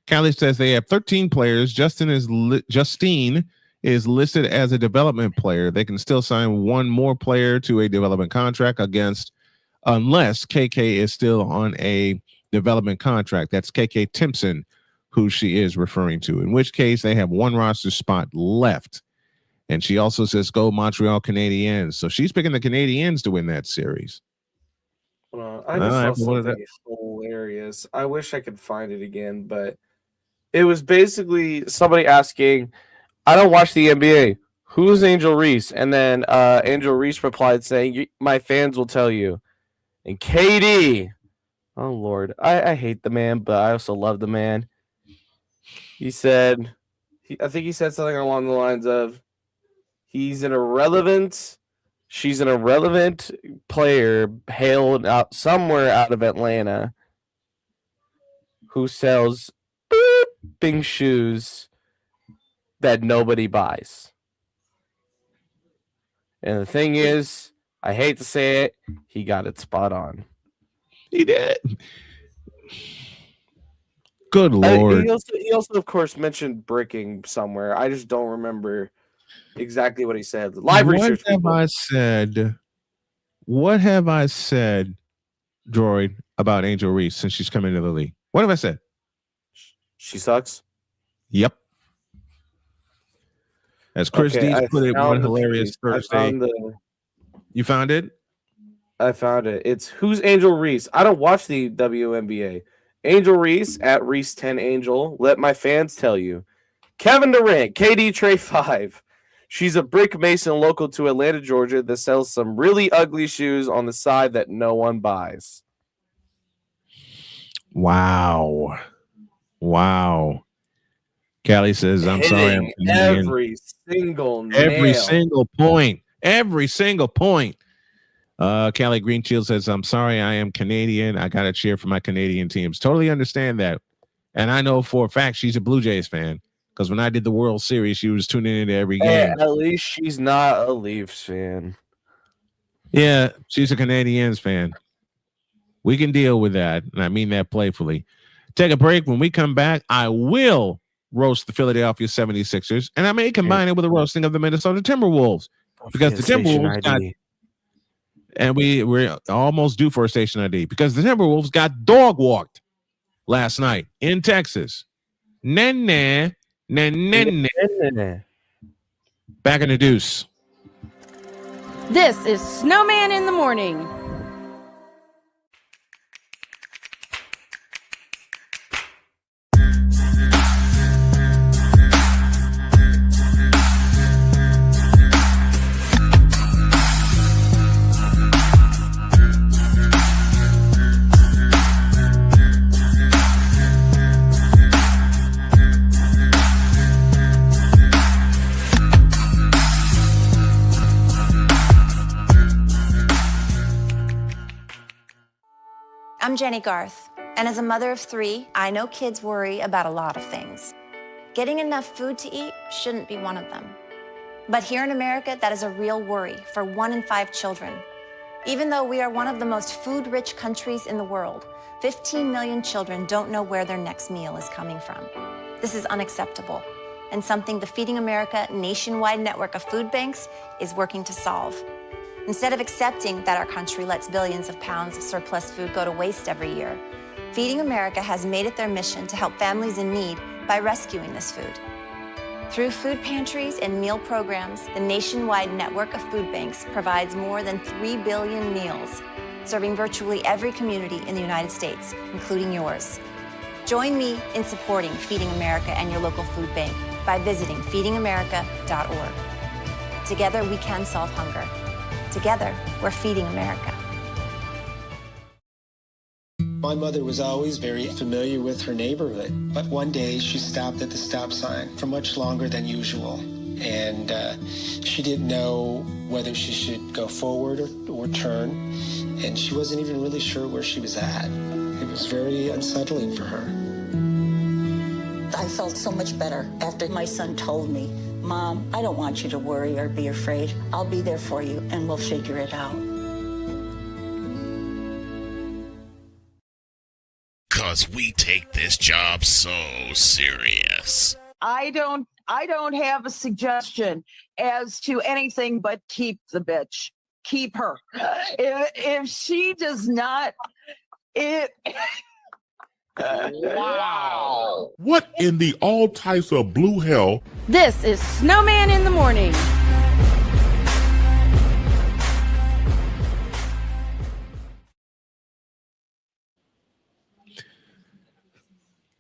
Callie says they have 13 players. Justine is listed as a development player. They can still sign one more player to a development contract unless KK is still on a development contract. That's KK Timpson, who she is referring to, in which case they have one roster spot left. And she also says go Montreal Canadiens. So she's picking the Canadiens to win that series. I just saw something hilarious. I wish I could find it again, but it was basically somebody asking, I don't watch the NBA. Who's Angel Reese? And then Angel Reese replied saying, my fans will tell you. And KD, oh Lord, I hate the man, but I also love the man. He said, I think he said something along the lines of, she's an irrelevant player hailed out somewhere out of Atlanta who sells booping shoes that nobody buys. And the thing is, I hate to say it, he got it spot on. He did. Good Lord. He also, of course, mentioned bricking somewhere. I just don't remember exactly what he said. Live research. What have I said, Droid, about Angel Reese since she's come into the league? What have I said? She sucks? Yep. As Chris Dees put it one hilarious Thursday. You found it? I found it. It's who's Angel Reese? I don't watch the WNBA. Angel Reese at Reese10Angel. Let my fans tell you. Kevin Durant, KD Trey 5. She's a brick mason local to Atlanta, Georgia that sells some really ugly shoes on the side that no one buys. Wow. Callie says, I'm sorry. I'm every single point. Every single point. Callie Greenshield says, I'm sorry, I am Canadian. I got to cheer for my Canadian teams. Totally understand that. And I know for a fact she's a Blue Jays fan because when I did the World Series, she was tuning into every game. At least she's not a Leafs fan. Yeah, she's a Canadiens fan. We can deal with that. And I mean that playfully. Take a break. When we come back, I will roast the Philadelphia 76ers, and I may combine it with a roasting of the Minnesota Timberwolves because the Timberwolves got, and we're almost due for a station ID because the Timberwolves got dog walked last night in Texas. Back in the deuce. This is Snowman in the Morning. I'm Jenny Garth, and as a mother of 3, I know kids worry about a lot of things. Getting enough food to eat shouldn't be one of them. But here in America, that is a real worry for 1 in 5 children. Even though we are one of the most food-rich countries in the world, 15 million children don't know where their next meal is coming from. This is unacceptable, and something the Feeding America nationwide network of food banks is working to solve. Instead of accepting that our country lets billions of pounds of surplus food go to waste every year, Feeding America has made it their mission to help families in need by rescuing this food. Through food pantries and meal programs, the nationwide network of food banks provides more than 3 billion meals, serving virtually every community in the United States, including yours. Join me in supporting Feeding America and your local food bank by visiting feedingamerica.org. Together, we can solve hunger. Together, we're Feeding America. My mother was always very familiar with her neighborhood, but one day she stopped at the stop sign for much longer than usual, and she didn't know whether she should go forward or turn, and she wasn't even really sure where she was at. It was very unsettling for her. I felt so much better after my son told me, Mom, I don't want you to worry or be afraid. I'll be there for you, and we'll figure it out. 'Cause we take this job so serious. I don't have a suggestion as to anything but keep the bitch. Keep her. If she does not, Wow. What in the all types of blue hell? This is Snowman in the Morning.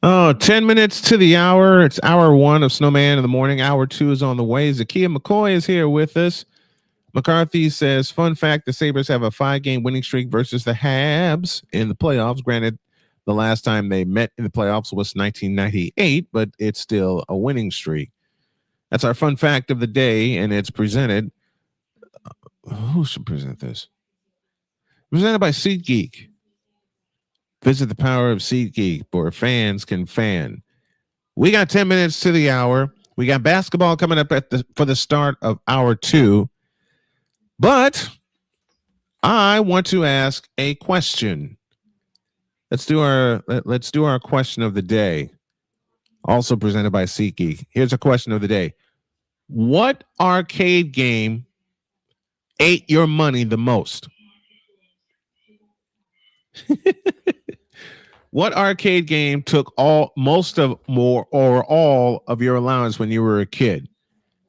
Oh, 10 minutes to the hour. It's hour 1 of Snowman in the Morning. Hour 2 is on the way. Zakiya McCoy is here with us. McCarthy says, fun fact, the Sabres have a 5-game winning streak versus the Habs in the playoffs. Granted, the last time they met in the playoffs was 1998, but it's still a winning streak. That's our fun fact of the day, and it's presented. Who should present this? Presented by SeatGeek. Visit the power of SeatGeek, where fans can fan. We got 10 minutes to the hour. We got basketball coming up for the start of hour 2. But I want to ask a question. Let's do our question of the day. Also presented by SeatGeek. Here's a question of the day. What arcade game ate your money the most? What arcade game took all of your allowance when you were a kid?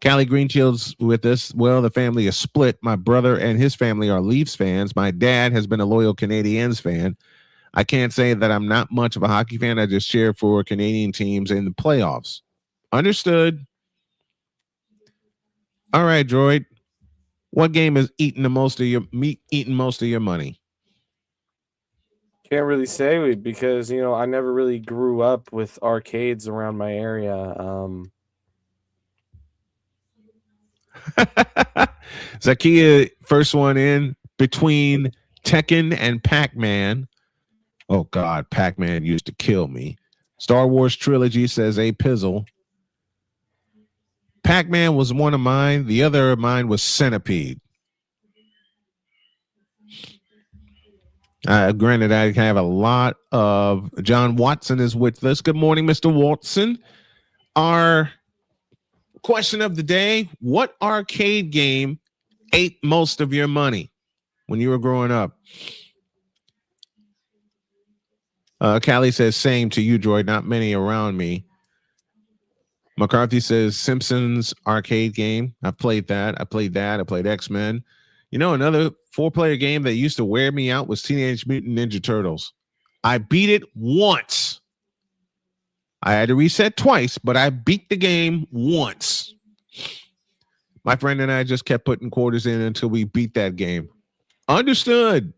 Callie Greenshield's with us. Well, the family is split. My brother and his family are Leafs fans. My dad has been a loyal Canadiens fan. I can't say that I'm not much of a hockey fan. I just cheer for Canadian teams in the playoffs. Understood. All right, Droid. What game is eating most of your money? Can't really say because I never really grew up with arcades around my area. Zakia, first one in between Tekken and Pac-Man. Oh God, Pac-Man used to kill me. Star Wars Trilogy says a pizzle. Pac-Man was one of mine. The other of mine was Centipede. Granted, I have a lot of John Watson is with us. Good morning, Mr. Watson. Our question of the day: what arcade game ate most of your money when you were growing up? Callie says, same to you, Droid. Not many around me. McCarthy says, Simpsons arcade game. I played that. I played X-Men. Another 4-player game that used to wear me out was Teenage Mutant Ninja Turtles. I beat it once. I had to reset twice, but I beat the game once. My friend and I just kept putting quarters in until we beat that game. Understood.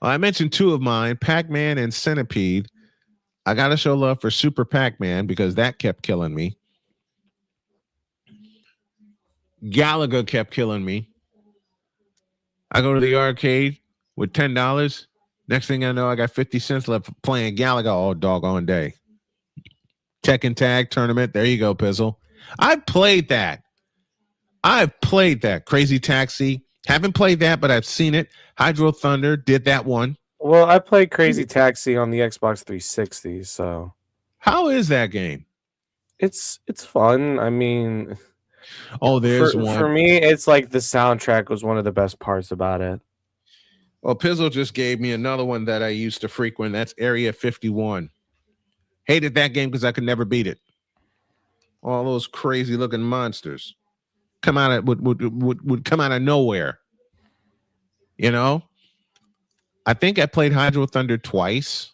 I mentioned two of mine, Pac-Man and Centipede. I got to show love for Super Pac-Man because that kept killing me. Galaga kept killing me. I go to the arcade with $10. Next thing I know, I got 50 cents left playing Galaga all doggone day. Tekken Tag Tournament. There you go, Pizzle. I've played that. Crazy Taxi. Haven't played that, but I've seen it. Hydro Thunder did that one. Well, I played Crazy Taxi on the Xbox 360, so. How is that game? It's fun. I mean, there's one. For me, it's like the soundtrack was one of the best parts about it. Well, Pizzle just gave me another one that I used to frequent. That's Area 51. Hated that game because I could never beat it. All those crazy looking monsters would come out of nowhere. I think I played Hydro Thunder twice.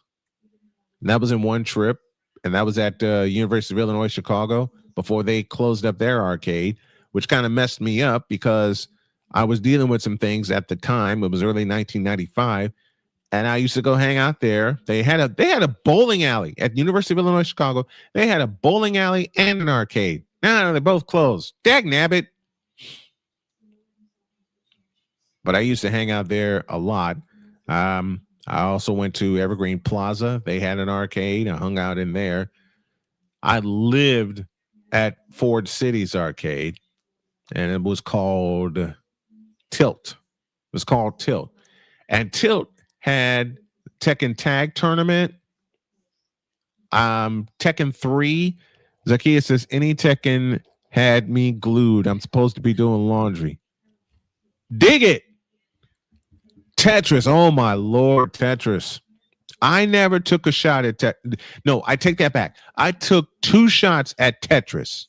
And that was in one trip. And that was at University of Illinois, Chicago, before they closed up their arcade, which kind of messed me up because I was dealing with some things at the time. It was early 1995. And I used to go hang out there. They had a bowling alley at University of Illinois, Chicago. They had a bowling alley and an arcade. No, they're both closed. Dagnabbit. But I used to hang out there a lot. I also went to Evergreen Plaza. They had an arcade. I hung out in there. I lived at Ford City's arcade, and it was called Tilt. And Tilt had Tekken Tag Tournament, Tekken 3. Zakia says, any Tekken had me glued. I'm supposed to be doing laundry. Dig it. Tetris. Oh, my Lord, Tetris. I never took a shot at Tetris. No, I take that back. I took 2 shots at Tetris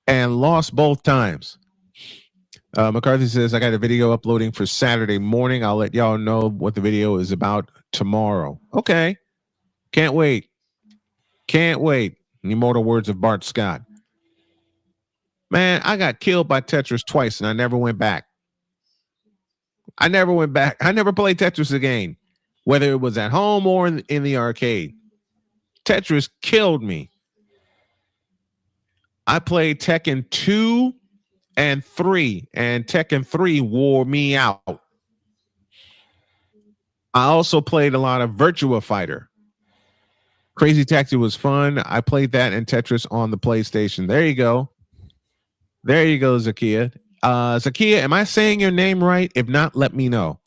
and lost both times. McCarthy says, I got a video uploading for Saturday morning. I'll let y'all know what the video is about tomorrow. Okay. Can't wait. In the immortal words of Bart Scott. Man, I got killed by Tetris twice, and I never went back. I never played Tetris again, whether it was at home or in the arcade. Tetris killed me. I played Tekken 2 and 3, and Tekken 3 wore me out. I also played a lot of Virtua Fighter. Crazy Taxi was fun. I played that and Tetris on the PlayStation. There you go, Zakia. Zakia, am I saying your name right? If not, let me know.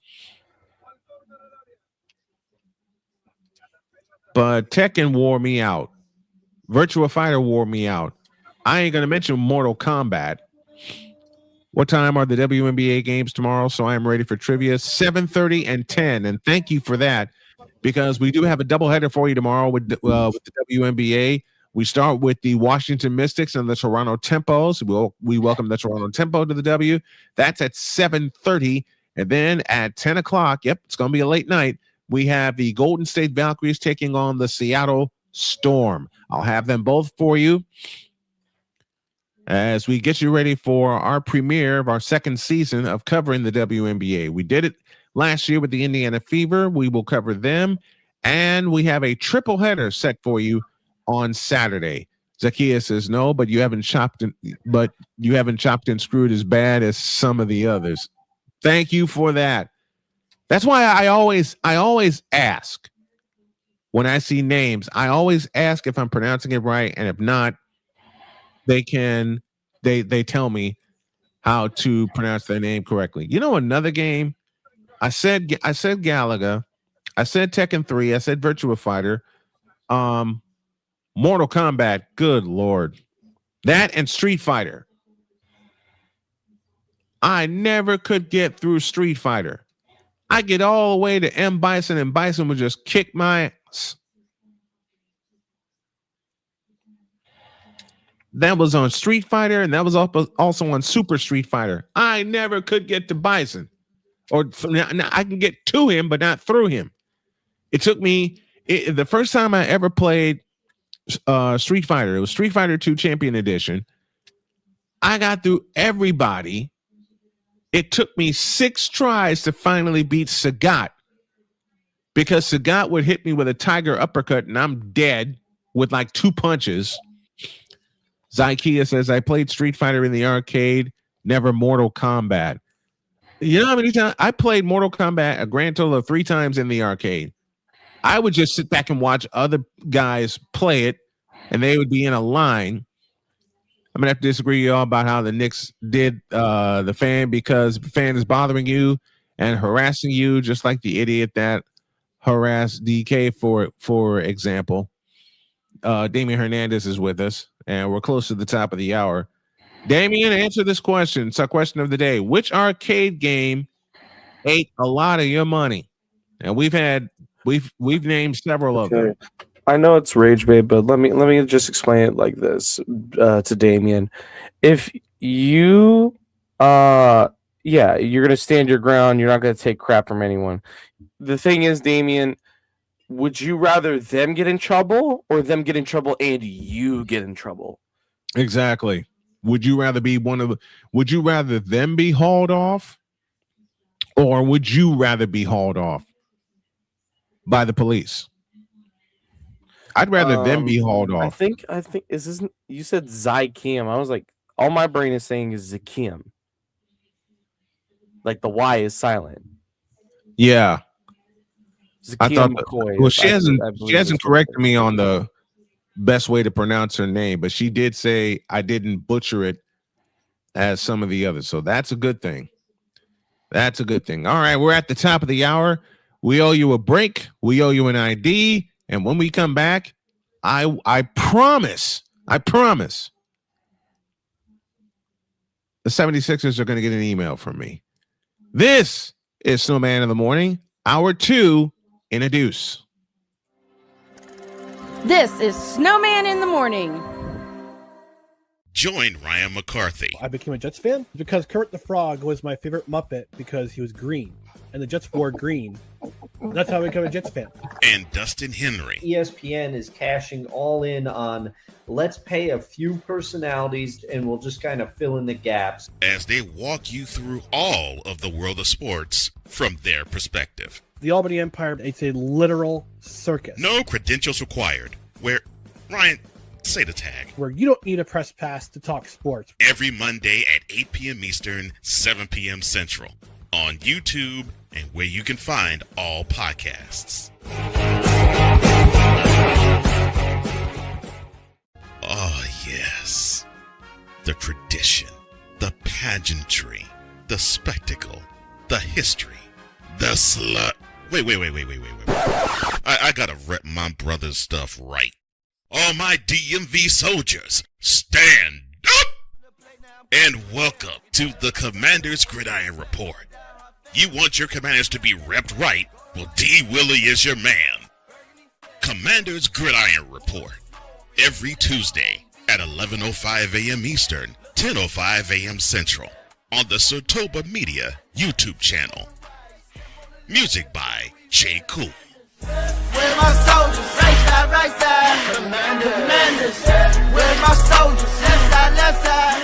But Tekken wore me out. Virtua Fighter wore me out. I ain't going to mention Mortal Kombat. What time are the WNBA games tomorrow? So I am ready for trivia. 7:30 and 10. And thank you for that, because we do have a doubleheader for you tomorrow with the WNBA. We start with the Washington Mystics and the Toronto Tempos. We welcome the Toronto Tempo to the W. That's at 7:30. And then at 10 o'clock, yep, it's going to be a late night, we have the Golden State Valkyries taking on the Seattle Storm. I'll have them both for you as we get you ready for our premiere of our second season of covering the WNBA. We did it last year with the Indiana Fever. We will cover them. And we have a triple header set for you on Saturday. Zakiya says no, but you haven't chopped and screwed as bad as some of the others. Thank you for that. That's why I always ask when I see names. I always ask if I'm pronouncing it right, and if not, they tell me how to pronounce their name correctly. You know, another game, I said Galaga, I said Tekken 3, I said Virtua Fighter, Mortal Kombat, good Lord. That and Street Fighter. I never could get through Street Fighter. I get all the way to M. Bison, and Bison would just kick my ass. That was on Street Fighter, and that was also on Super Street Fighter. I never could get to Bison. Or I can get to him, but not through him. It took me, the first time I ever played Street Fighter, it was Street Fighter 2 Champion Edition. I got through everybody. It took me 6 tries to finally beat Sagat, because Sagat would hit me with a tiger uppercut and I'm dead with like 2 punches. Zakiya says, I played Street Fighter in the arcade, never Mortal Kombat. You know how many times I played Mortal Kombat a grand total of 3 times in the arcade? I would just sit back and watch other guys play it, and they would be in a line. I'm gonna have to disagree with y'all about how the Knicks did the fan, because the fan is bothering you and harassing you, just like the idiot that harassed DK, for example. Damian Hernandez is with us, and we're close to the top of the hour. Damian, answer this question. It's our question of the day. Which arcade game ate a lot of your money? And we've named several of them. I know it's rage bait, but let me just explain it like this to Damien. If you you're gonna stand your ground, you're not gonna take crap from anyone. The thing is, Damien, would you rather them get in trouble or them get in trouble and you get in trouble? Exactly. Would you rather them be hauled off, or would you rather be hauled off by the police? I'd rather them be hauled off. I think is this, you said Zykim. I was like, all my brain is saying is Zakim. Like the Y is silent. Yeah. Zakim I thought McCoy. well, she hasn't corrected me on the best way to pronounce her name, but she did say I didn't butcher it as some of the others. So that's a good thing. That's a good thing. All right, we're at the top of the hour. We owe you a break. We owe you an ID. And when we come back, I promise, the 76ers are going to get an email from me. This is Snowman in the Morning, hour 2 in a deuce. This is Snowman in the Morning. Join Ryan McCarthy. I became a Jets fan because Kurt the Frog was my favorite Muppet because he was green, and the Jets wore green. That's how I became a Jets fan. And Dustin Henry. ESPN is cashing all in on let's pay a few personalities and we'll just kind of fill in the gaps. As they walk you through all of the world of sports from their perspective. The Albany Empire, it's a literal circus. No credentials required. Where, Ryan, say the tag. Where you don't need a press pass to talk sports. Every Monday at 8 p.m. Eastern, 7 p.m. Central. On YouTube and where you can find all podcasts. Oh, yes. The tradition, the pageantry, the spectacle, the history, the slut. Wait. I gotta rep my brother's stuff right. All my DMV soldiers, stand up! And welcome to the Commander's Gridiron Report. You want your commanders to be repped right? Well, D. Willie is your man. Commander's Gridiron Report. every Tuesday at 11:05 a.m. Eastern, 10:05 a.m. Central on the Sotoba Media YouTube channel. Music by J. Cool. Where my soldiers? Right side. Commanders. Where my soldiers? Left side.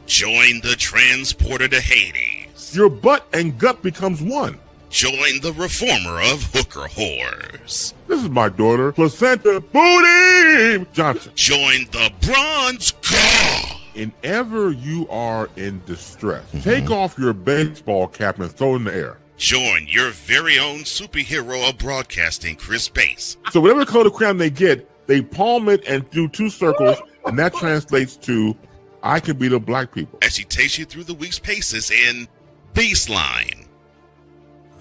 Join the transporter to Hades. Your butt and gut becomes one. Join the reformer of hooker whores. This is my daughter, Placenta Booty Johnson. Join the bronze god. Whenever you are in distress, take off your baseball cap and throw it in the air. Join your very own superhero of broadcasting, Chris Bass. So whatever color of crown they get, they palm it and do two circles, and that translates to, I can be the black people. As she takes you through the week's paces in Baseline.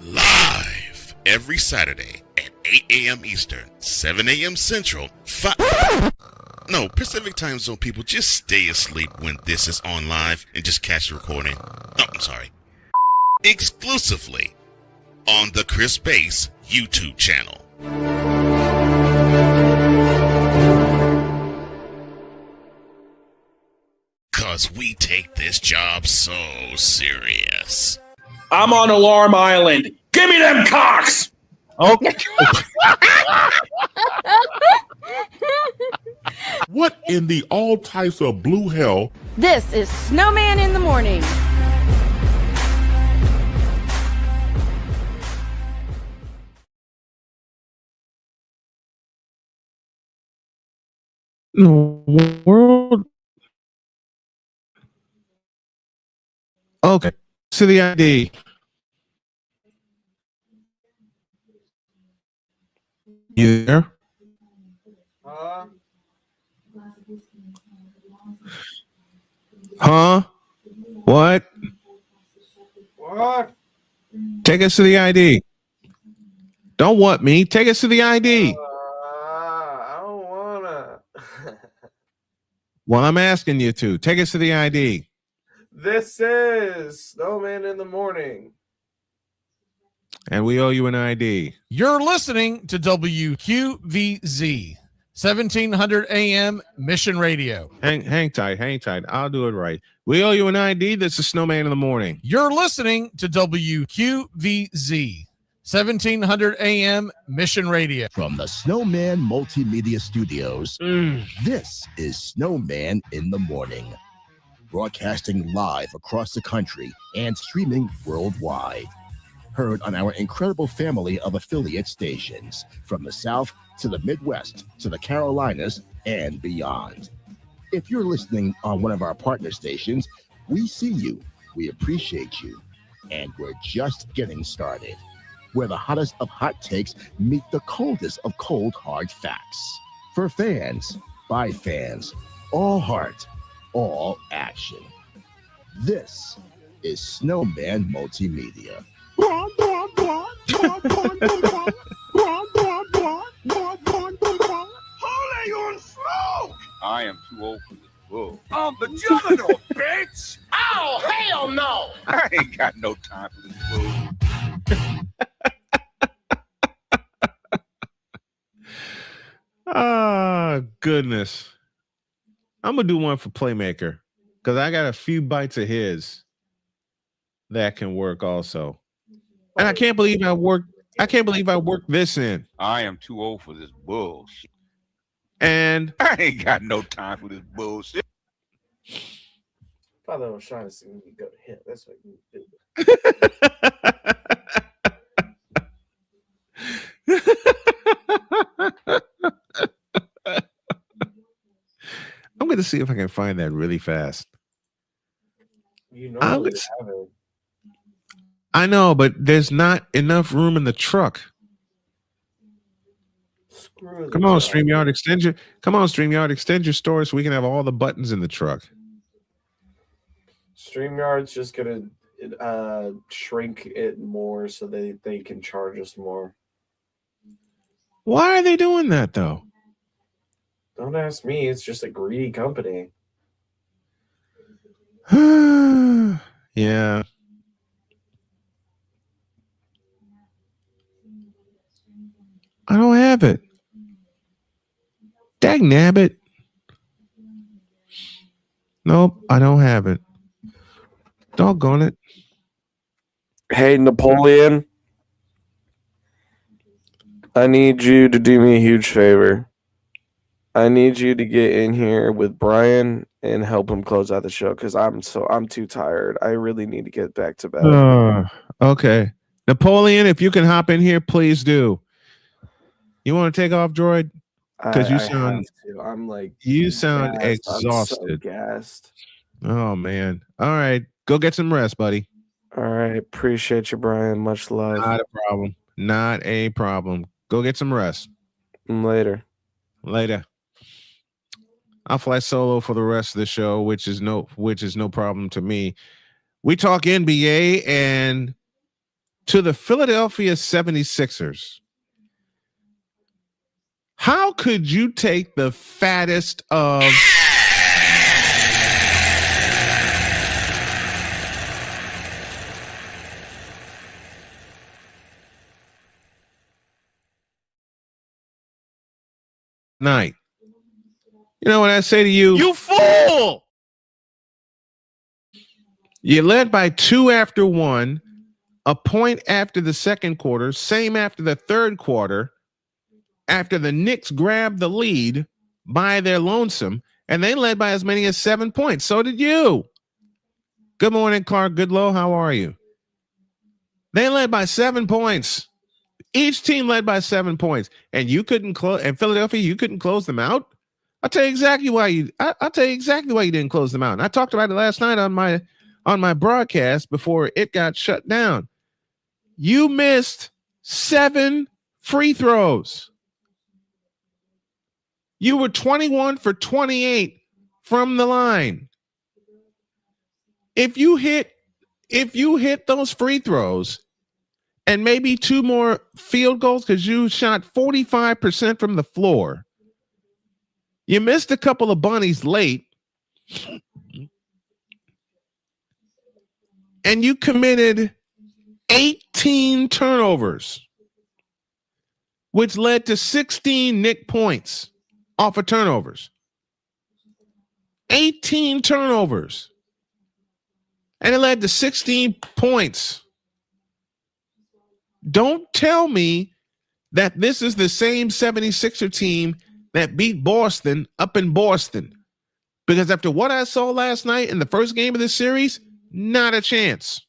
Live every Saturday at 8 a.m. Eastern, 7 a.m. Central, Pacific Time Zone people, just stay asleep when this is on live and just catch the recording. Oh, I'm sorry. Exclusively on the Chris Bass YouTube channel. Cause we take this job so serious. I'm on Alarm Island. Give me them cocks! Okay. What in the all types of blue hell? This is Snowman in the Morning. In the world. Okay. To the ID. You there? Huh? What? What? Take us to the ID. Don't want me. Take us to the ID. I don't wanna. Well, I'm asking you to. Take us to the ID. This is Snowman in the Morning. And we owe you an ID. You're listening to WQVZ, 1700 AM Mission Radio. Hang tight. I'll do it right. We owe you an ID. This is Snowman in the Morning. You're listening to WQVZ, 1700 AM Mission Radio. From the Snowman Multimedia Studios, this is Snowman in the Morning. Broadcasting live across the country and streaming worldwide. Heard on our incredible family of affiliate stations from the South to the Midwest to the Carolinas and beyond. If you're listening on one of our partner stations, we see you, we appreciate you, and we're just getting started. Where the hottest of hot takes meet the coldest of cold hard facts. For fans, by fans, all heart, all action. This is Snowman Multimedia. Holy on smoke! I am too old for this bull. I'm the juggernaut, bitch! Oh, hell no! I ain't got no time for this bull. Oh, goodness. I'm going to do one for Playmaker because I got a few bites of his that can work also. And I can't believe I worked this in. I am too old for this bullshit. And I ain't got no time for this bullshit. Father was trying to see me go to him. That's what you do. I'm going to see if I can find that really fast. You know have it. I know, but there's not enough room in the truck. Come on, StreamYard, extend your store so we can have all the buttons in the truck. StreamYard's just gonna shrink it more so they can charge us more. Why are they doing that though? Don't ask me. It's just a greedy company. Yeah. I don't have it. Dag nabbit. Nope, I don't have it. Doggone it. Hey, Napoleon. I need you to do me a huge favor. I need you to get in here with Brian and help him close out the show because I'm too tired. I really need to get back to bed. Okay. Napoleon, if you can hop in here, please do. You want to take off, Droid? Because I'm like, you sound gassed. exhausted. I'm so gassed. Oh man. All right. Go get some rest, buddy. All right. Appreciate you, Brian. Much love. Not a problem. Not a problem. Go get some rest. Later. I'll fly solo for the rest of the show, which is no problem to me. We talk NBA and to the Philadelphia 76ers. How could you take the fattest of night? You know what I say to you? You fool! You led by 2 after 1, a point after the second quarter, same after the third quarter, after the Knicks grabbed the lead by their lonesome, and they led by as many as 7 points. So did you. Good morning, Clark Goodlow. How are you? They led by 7 points. Each team led by 7 points, and you couldn't close. And Philadelphia, you couldn't close them out. I'll tell you exactly why you didn't close them out. And I talked about it last night on my broadcast before it got shut down. You missed 7 free throws. You were 21 for 28 from the line. If you hit those free throws and maybe 2 more field goals, because you shot 45% from the floor, you missed a couple of bunnies late, and you committed 18 turnovers, which led to 16 Knick points off of turnovers. 18 turnovers. And it led to 16 points. Don't tell me that this is the same 76er team that beat Boston up in Boston. Because after what I saw last night in the first game of this series, not a chance.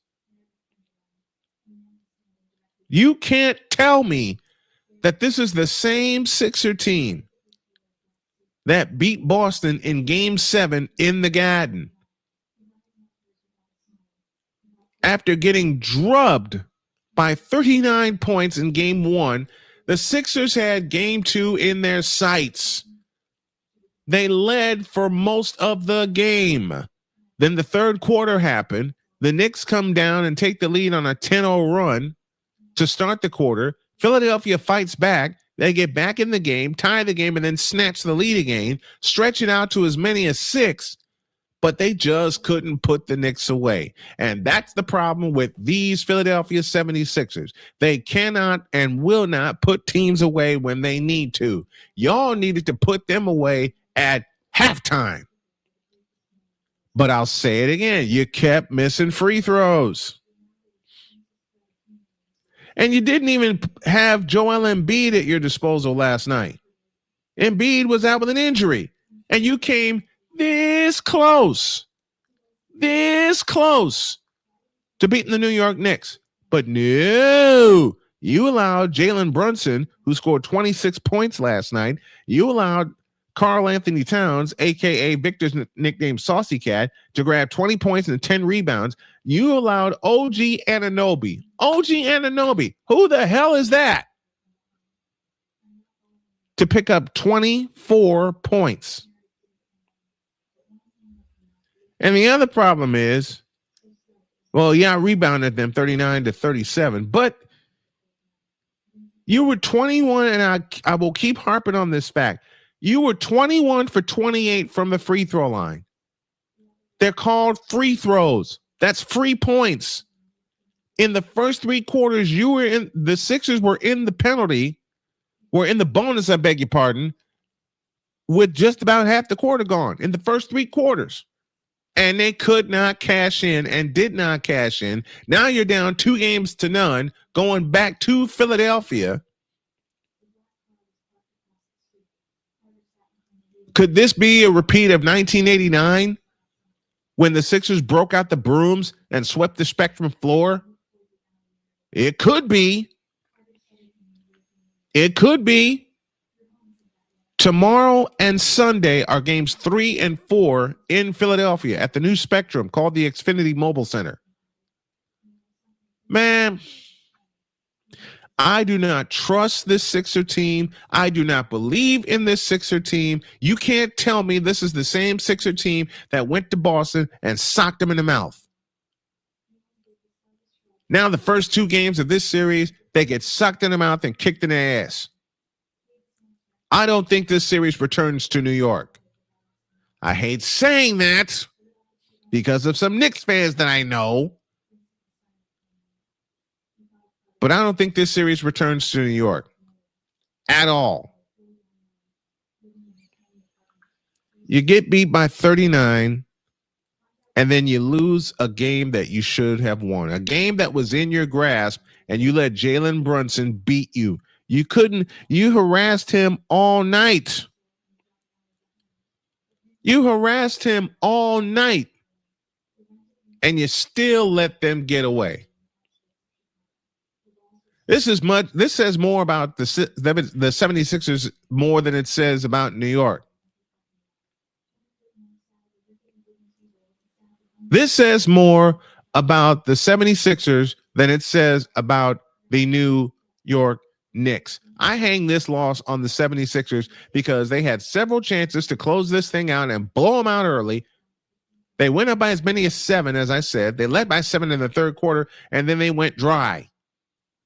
You can't tell me that this is the same Sixer team that beat Boston in Game 7 in the Garden. After getting drubbed by 39 points in Game 1, the Sixers had Game 2 in their sights. They led for most of the game. Then the third quarter happened. The Knicks come down and take the lead on a 10-0 run to start the quarter. Philadelphia fights back. They get back in the game, tie the game, and then snatch the lead again, stretch it out to as many as 6. But they just couldn't put the Knicks away. And that's the problem with these Philadelphia 76ers. They cannot and will not put teams away when they need to. Y'all needed to put them away at halftime. But I'll say it again. You kept missing free throws. And you didn't even have Joel Embiid at your disposal last night. Embiid was out with an injury. And you came this close to beating the New York Knicks. But no, you allowed Jalen Brunson, who scored 26 points last night. You allowed Karl Anthony Towns, a.k.a. Victor's nickname Saucy Cat, to grab 20 points and 10 rebounds. You allowed OG Anunoby. Who the hell is that? To pick up 24 points. And the other problem is, well, yeah, I rebounded them 39-37, but you were 21, and I will keep harping on this fact. You were 21 for 28 from the free throw line. They're called free throws. That's free points. In the first 3 quarters, the Sixers were in the bonus, I beg your pardon, with just about half the quarter gone in the first 3 quarters. And they could not cash in and did not cash in. Now you're down 2-0 going back to Philadelphia. Could this be a repeat of 1989 when the Sixers broke out the brooms and swept the Spectrum floor? It could be. It could be. Tomorrow and Sunday are games 3 and 4 in Philadelphia at the new Spectrum called the Xfinity Mobile Center. Man, I do not trust this Sixer team. I do not believe in this Sixer team. You can't tell me this is the same Sixer team that went to Boston and socked them in the mouth. Now the first 2 games of this series, they get sucked in the mouth and kicked in the ass. I don't think this series returns to New York. I hate saying that because of some Knicks fans that I know. But I don't think this series returns to New York at all. You get beat by 39, and then you lose a game that you should have won. A game that was in your grasp, and you let Jalen Brunson beat you. You harassed him all night. You harassed him all night, and you still let them get away. This says more about the 76ers more than it says about New York. This says more about the 76ers than it says about the New York Knicks. I hang this loss on the 76ers because they had several chances to close this thing out and blow them out early. They went up by as many as 7, as I said. They led by 7 in the third quarter, and then they went dry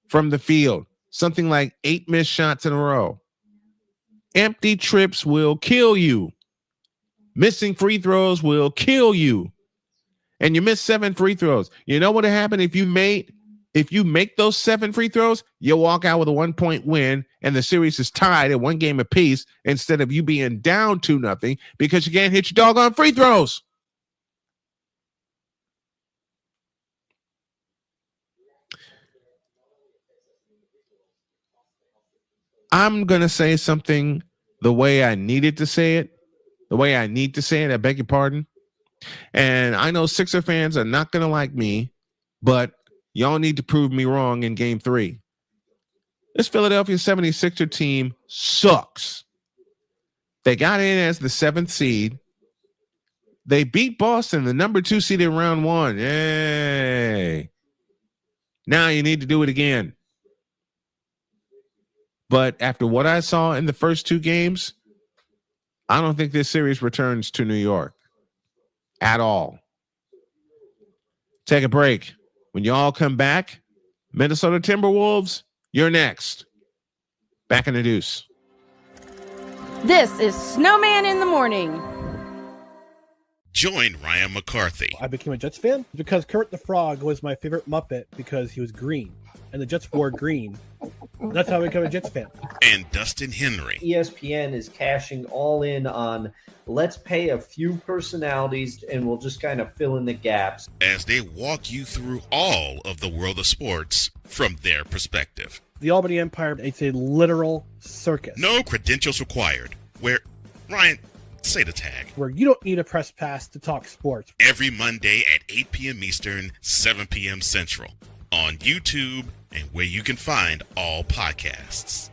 from the field. Something like 8 missed shots in a row. Empty trips will kill you. Missing free throws will kill you. And you missed 7 free throws. You know what would happen if you make those 7 free throws? You walk out with a 1-point win, and the series is tied at 1 game apiece instead of you being down 2-0 because you can't hit your doggone free throws. I'm going to say something the way I needed to say it, the way I need to say it. I beg your pardon. And I know Sixer fans are not going to like me, but y'all need to prove me wrong in game 3. This Philadelphia 76er team sucks. They got in as the 7th seed. They beat Boston, the number 2 seed in round 1. Yay. Now you need to do it again. But after what I saw in the first 2 games, I don't think this series returns to New York at all. Take a break. When you all come back, Minnesota Timberwolves, you're next. Back in the deuce. This is Snowman in the Morning. Join Ryan McCarthy. I became a Jets fan because Kurt the Frog was my favorite Muppet because he was green, and the Jets wore green. That's how I became a Jets fan. And Dustin Henry. ESPN is cashing all in on let's pay a few personalities and we'll just kind of fill in the gaps. As they walk you through all of the world of sports from their perspective. The Albany Empire, it's a literal circus. No credentials required. Where, Ryan, say the tag. Where you don't need a press pass to talk sports. Every Monday at 8 p.m. Eastern, 7 p.m. Central. On YouTube and where you can find all podcasts.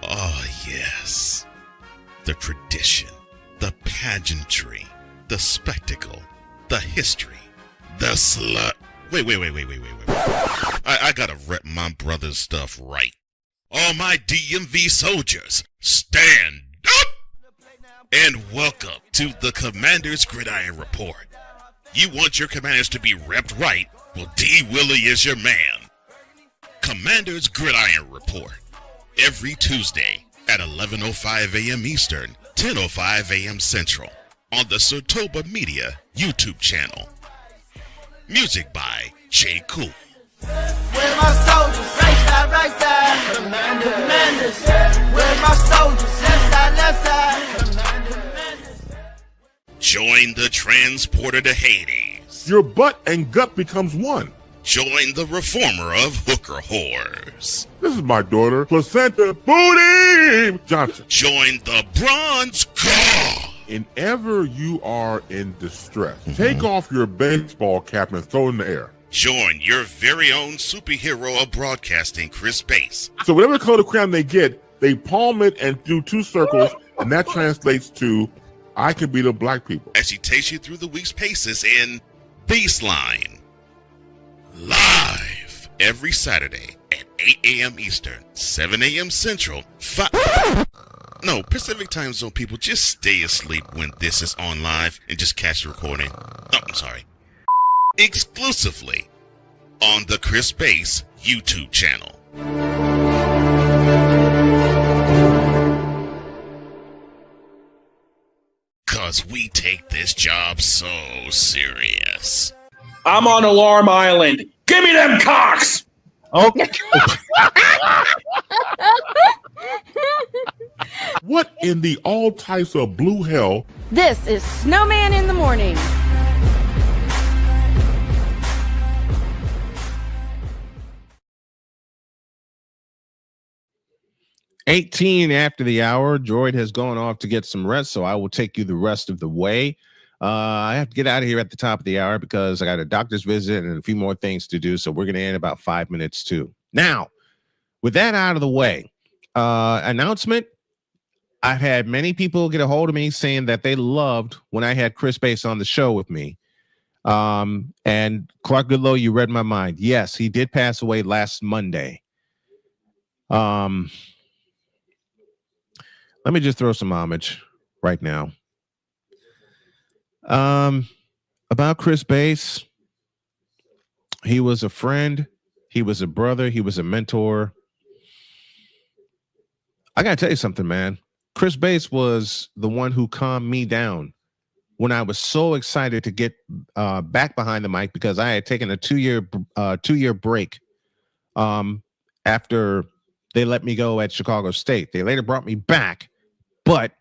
Oh, yes. The tradition, the pageantry, the spectacle, the history, the slut. Wait. I gotta rep my brother's stuff right. All my DMV soldiers, stand up! And welcome to the Commander's Gridiron Report. You want your Commanders to be repped right? Well, D. Willie is your man. Commander's Gridiron Report. Every Tuesday at 11:05 a.m. Eastern, 10:05 a.m. Central. On the Sotoba Media YouTube channel. Music by J. Cool. Where my soldiers, side, right side. Commanders. Where's my soldiers? Left side, left side. Join the transporter to Hades. Your butt and gut becomes one. Join the reformer of hooker whores. This is my daughter, Placenta Booty Johnson. Join the bronze claw. Whenever you are in distress, take off your baseball cap and throw it in the air. Join your very own superhero of broadcasting, Chris Bass. So whatever color crayon they get, they palm it and do two circles, and that translates to, I can beat up black people. As he takes you through the week's paces in Baseline. Live every Saturday at 8 a.m. Eastern, 7 a.m. Central, Pacific Time Zone people, just stay asleep when this is on live and just catch the recording. Oh, I'm sorry. Exclusively on the Chris Bass YouTube channel. Cause we take this job so serious. I'm on Alarm Island. Give me them cocks! Okay. What in the all types of blue hell? This is Snowman in the Morning. $18 after the hour. Droid has gone off to get some rest, so I will take you the rest of the way. I have to get out of here at the top of the hour because I got a doctor's visit and a few more things to do. So we're going to end about 5 minutes too. Now, with that out of the way, announcement. I've had many people get a hold of me saying that they loved when I had Chris Bass on the show with me. And Clark Goodlow, you read my mind. Yes, he did pass away last Monday. Let me just throw some homage right now. About Chris Bass, he was a friend, he was a brother, he was a mentor. I gotta tell you something, man. Chris Bass was the one who calmed me down when I was so excited to get back behind the mic because I had taken a two-year break after they let me go at Chicago State. They later brought me back, but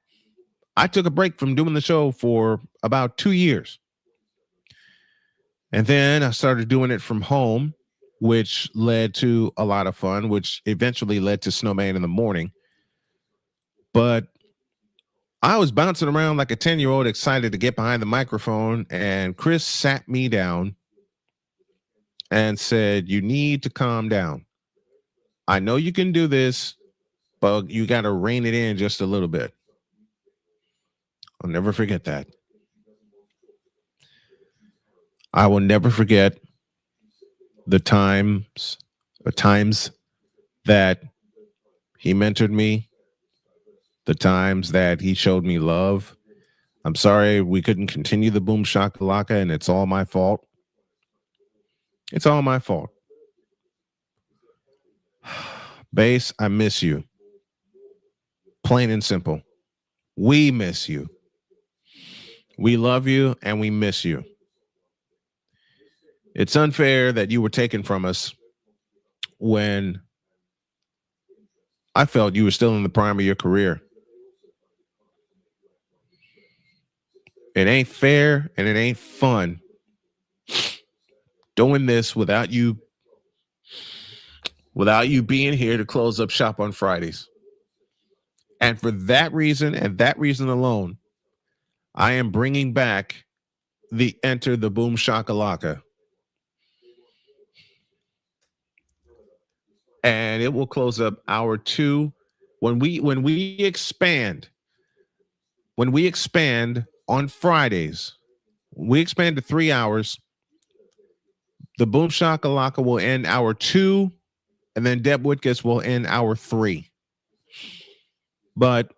I took a break from doing the show for about 2 years. And then I started doing it from home, which led to a lot of fun, which eventually led to Snowman in the Morning. But I was bouncing around like a 10-year-old excited to get behind the microphone, and Chris sat me down and said, "You need to calm down. I know you can do this, but you got to rein it in just a little bit." I'll never forget that. I will never forget the times that he mentored me, the times that he showed me love. I'm sorry we couldn't continue the Boom Shakalaka, and it's all my fault. It's all my fault. Bass, I miss you. Plain and simple. We miss you. We love you and we miss you. It's unfair that you were taken from us when I felt you were still in the prime of your career. It ain't fair and it ain't fun doing this without you being here to close up shop on Fridays. And for that reason and that reason alone, I am bringing back the Enter the Boom Shakalaka. And it will close up hour 2 when we expand on Fridays. We expand to 3 hours. The Boom Shakalaka will end hour 2, and then Deb Whitkus will end hour 3. But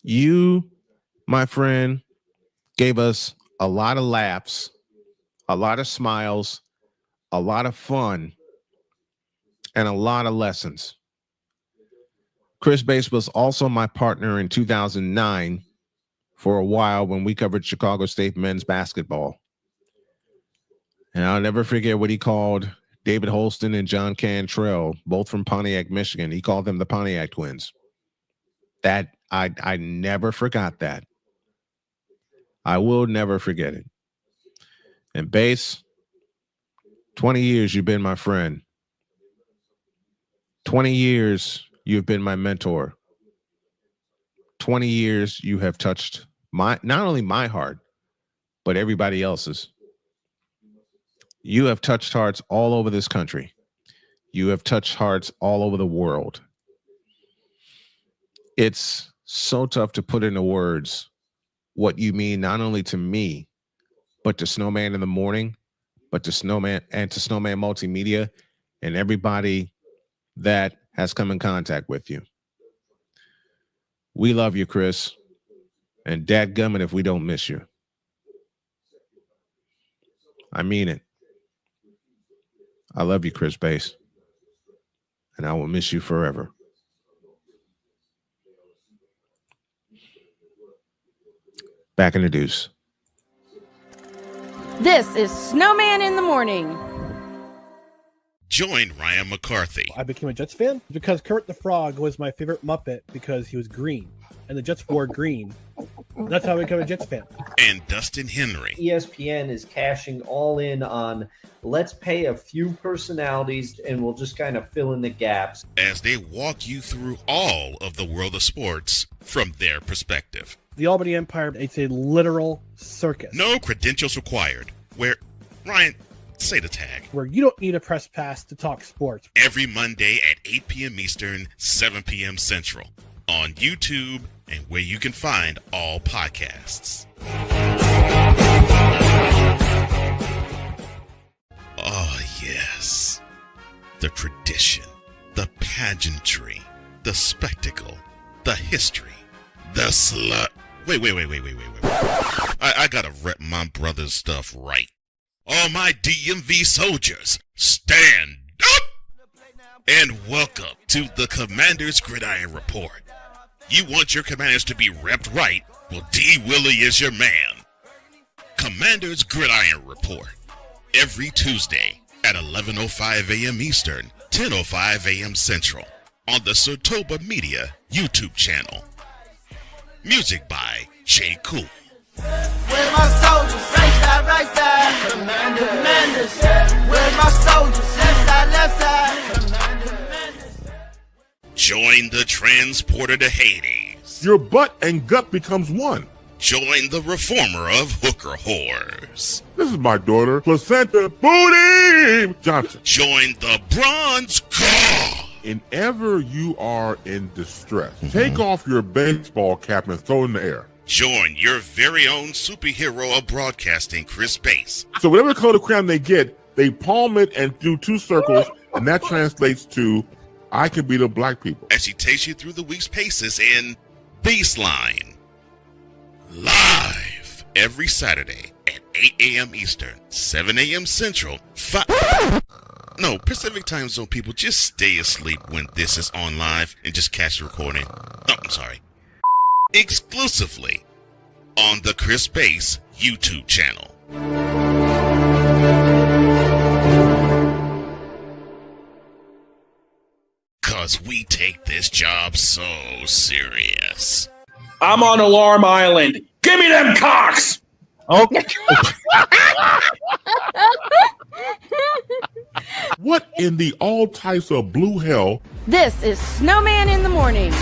you, my friend, gave us a lot of laughs, a lot of smiles, a lot of fun, and a lot of lessons. Chris Bass was also my partner in 2009 for a while when we covered Chicago State men's basketball. And I'll never forget what he called David Holston and John Cantrell, both from Pontiac, Michigan. He called them the Pontiac twins. That I never forgot that. I will never forget it. And Bass, 20 years you've been my friend. 20 years you've been my mentor. 20 years you have touched not only my heart, but everybody else's. You have touched hearts all over this country. You have touched hearts all over the world. It's so tough to put into words what you mean, not only to me, but to Snowman in the Morning, but to Snowman and to Snowman Multimedia and everybody that has come in contact with you. We love you, Chris. And dadgummit if we don't miss you. I mean it. I love you, Chris Bass. And I will miss you forever. Back in the deuce. This is Snowman in the Morning. Join Ryan McCarthy. I became a Jets fan because Kurt the Frog was my favorite Muppet because he was green. And the Jets wore green. That's how I became a Jets fan. And Dustin Henry. ESPN is cashing all in on let's pay a few personalities and we'll just kind of fill in the gaps. As they walk you through all of the world of sports from their perspective. The Albany Empire, it's a literal circus. No credentials required. Where, Ryan, say the tag. Where you don't need a press pass to talk sports. Every Monday at 8 p.m. Eastern, 7 p.m. Central. On YouTube and where you can find all podcasts. Oh, yes. The tradition, the pageantry, the spectacle, the history, the slut. Wait. I gotta rep my brother's stuff right. All my DMV soldiers, stand up! And welcome to the Commander's Gridiron Report. You want your Commanders to be repped right? Well, D. Willie is your man. Commander's Gridiron Report. Every Tuesday at 11:05 a.m. Eastern, 10:05 a.m. Central. On the Sotoba Media YouTube channel. Music by J. Cool. Where my soldiers? Right side. Commanders. Where my soldiers? Left side. Join the transporter to Hades. Your butt and gut becomes one. Join the reformer of hooker whores. This is my daughter, Placenta Booty Johnson. Join the bronze car. Whenever you are in distress, take off your baseball cap and throw it in the air. Join your very own superhero of broadcasting, Chris Bass. So whatever color crayon they get, they palm it and do two circles, and that translates to I can beat up black people. As she takes you through the week's paces in Baseline. Live every Saturday at 8 a.m. Eastern, 7 a.m. Central, No, Pacific Time Zone people, just stay asleep when this is on live and just catch the recording. Oh, I'm sorry. Exclusively on the Chris Bass YouTube channel. Cause we take this job so serious. I'm on Alarm Island. Give me them cocks! Okay. What in the all types of blue hell? This is Snowman in the Morning.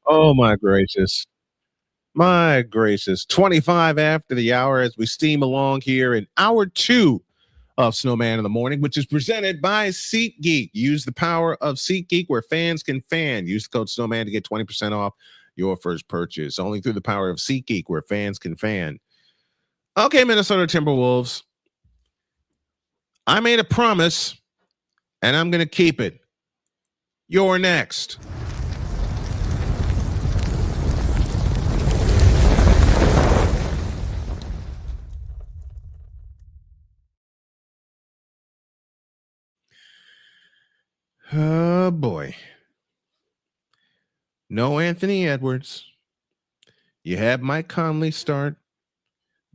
Oh, my gracious. My gracious. 25 after the hour as we steam along here in hour 2 of Snowman in the Morning, which is presented by SeatGeek. Use the power of SeatGeek where fans can fan. Use the code Snowman to get 20% off your first purchase. Only through the power of SeatGeek where fans can fan. Okay, Minnesota Timberwolves. I made a promise, and I'm going to keep it. You're next. Oh, boy. No Anthony Edwards. You had Mike Conley start.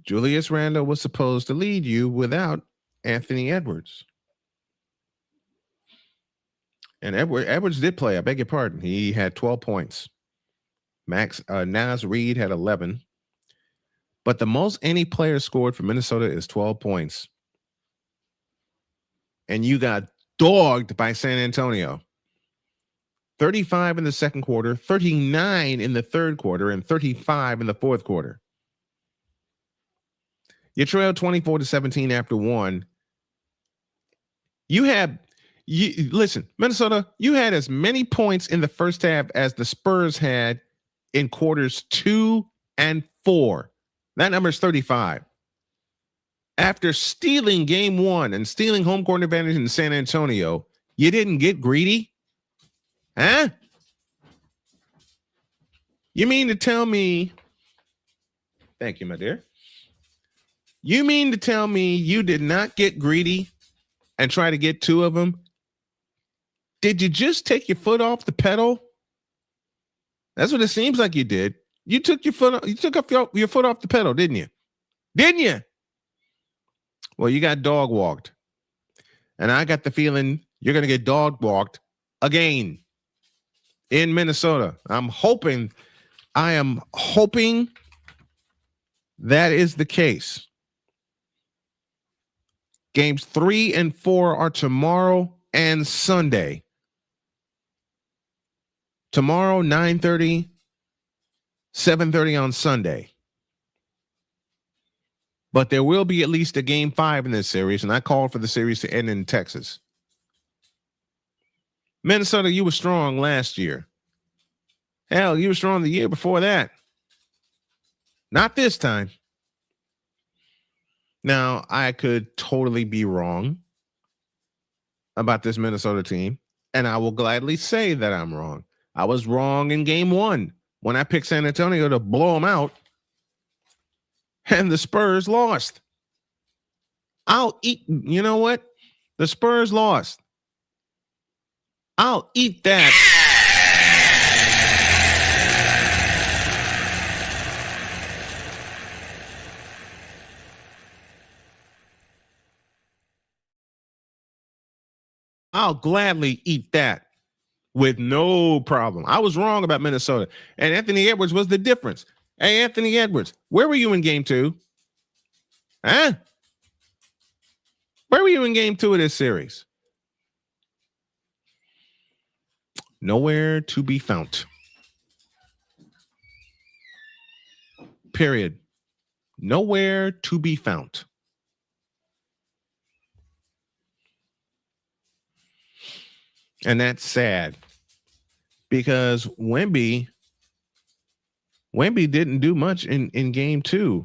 Julius Randle was supposed to lead you without Anthony Edwards. And Edwards did play. I beg your pardon. He had 12 points. Naz Reid had 11. But the most any player scored for Minnesota is 12 points. And you got dogged by San Antonio. 35 in the second quarter, 39 in the third quarter, and 35 in the fourth quarter. You trailed 24-17 after one. Listen, Minnesota, you had as many points in the first half as the Spurs had in quarters 2 and 4. That number is 35. After stealing game one and stealing home court advantage in San Antonio, you didn't get greedy? Huh? You mean to tell me? Thank you, my dear. You mean to tell me you did not get greedy and try to get two of them? Did you just take your foot off the pedal? That's what it seems like you did. You took your foot off the pedal, didn't you? Didn't you? Well, you got dog walked. And I got the feeling you're going to get dog walked again in Minnesota. I am hoping that is the case. Games 3 and 4 are tomorrow and Sunday. Tomorrow, 9:30, 7:30 on Sunday. But there will be at least a game 5 in this series, and I called for the series to end in Texas. Minnesota, you were strong last year. Hell, you were strong the year before that. Not this time. Now, I could totally be wrong about this Minnesota team, and I will gladly say that I'm wrong. I was wrong in game 1 when I picked San Antonio to blow them out, and the Spurs lost. You know what? The Spurs lost. I'll eat that. I'll gladly eat that with no problem. I was wrong about Minnesota, and Anthony Edwards was the difference. Hey, Anthony Edwards, where were you in game 2? Huh? Where were you in game 2 of this series? Nowhere to be found. Period. Nowhere to be found. And that's sad because Wemby didn't do much in game 2.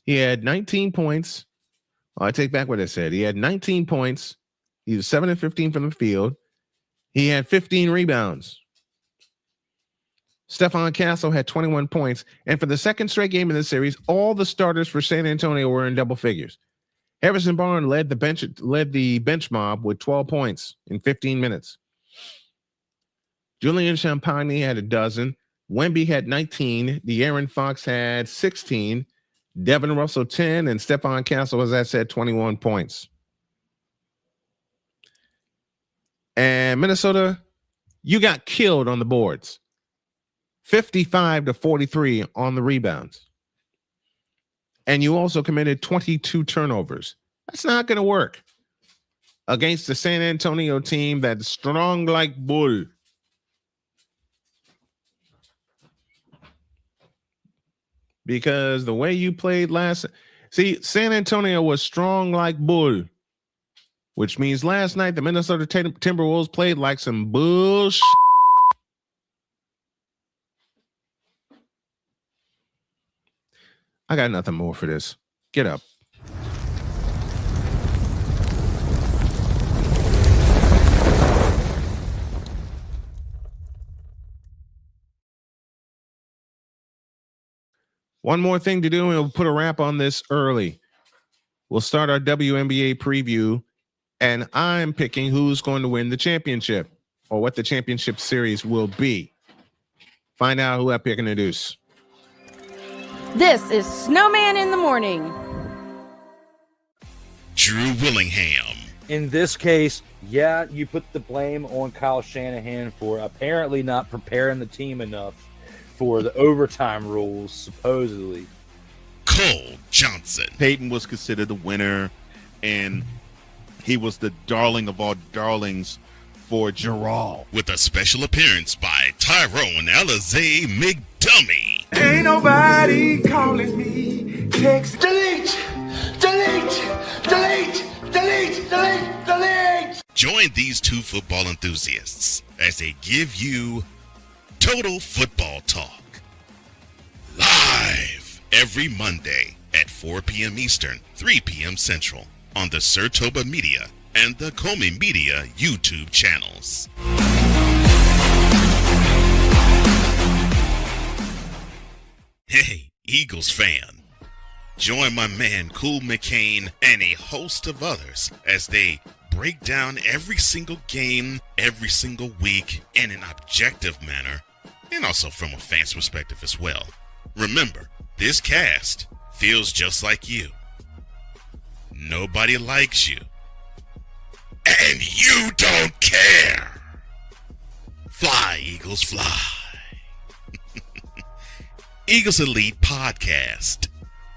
He had 19 points. Oh, I take back what I said. He had 19 points. He was 7 of 15 from the field. He had 15 rebounds. Stephon Castle had 21 points. And for the second straight game in this series, all the starters for San Antonio were in double figures. Harrison Barnes led the bench mob with 12 points in 15 minutes. Julian Champagny had a dozen. Wemby had 19. De'Aaron Fox had 16. Devin Russell 10. And Stephon Castle, as I said, 21 points. And Minnesota, you got killed on the boards. 55-43 on the rebounds. And you also committed 22 turnovers. That's not going to work against the San Antonio team that's strong like bull. Because the way you played San Antonio was strong like bull, which means last night the Minnesota Timberwolves played like some bullshit. I got nothing more for this. Get up. One more thing to do, and we'll put a wrap on this early. We'll start our WNBA preview, and I'm picking who's going to win the championship or what the championship series will be. Find out who I pick in the deuce. This is Snowman in the Morning. Drew Willingham. In this case, yeah, you put the blame on Kyle Shanahan for apparently not preparing the team enough for the overtime rules, supposedly. Cole Johnson. Peyton was considered the winner, and he was the darling of all darlings for Gerald. With a special appearance by Tyrone Alizé McDummy. Ain't nobody calling me. Text delete, delete, delete, delete, delete, delete. Join these two football enthusiasts as they give you Total Football Talk. Live every Monday at 4 p.m. Eastern, 3 p.m. Central on the Sertoba Media and the Comey Media YouTube channels. Hey, Eagles fan. Join my man Cool McCain and a host of others as they break down every single game, every single week in an objective manner, and also from a fan's perspective as well. Remember, this cast feels just like you. Nobody likes you. And you don't care. Fly, Eagles, fly. Eagles Elite Podcast.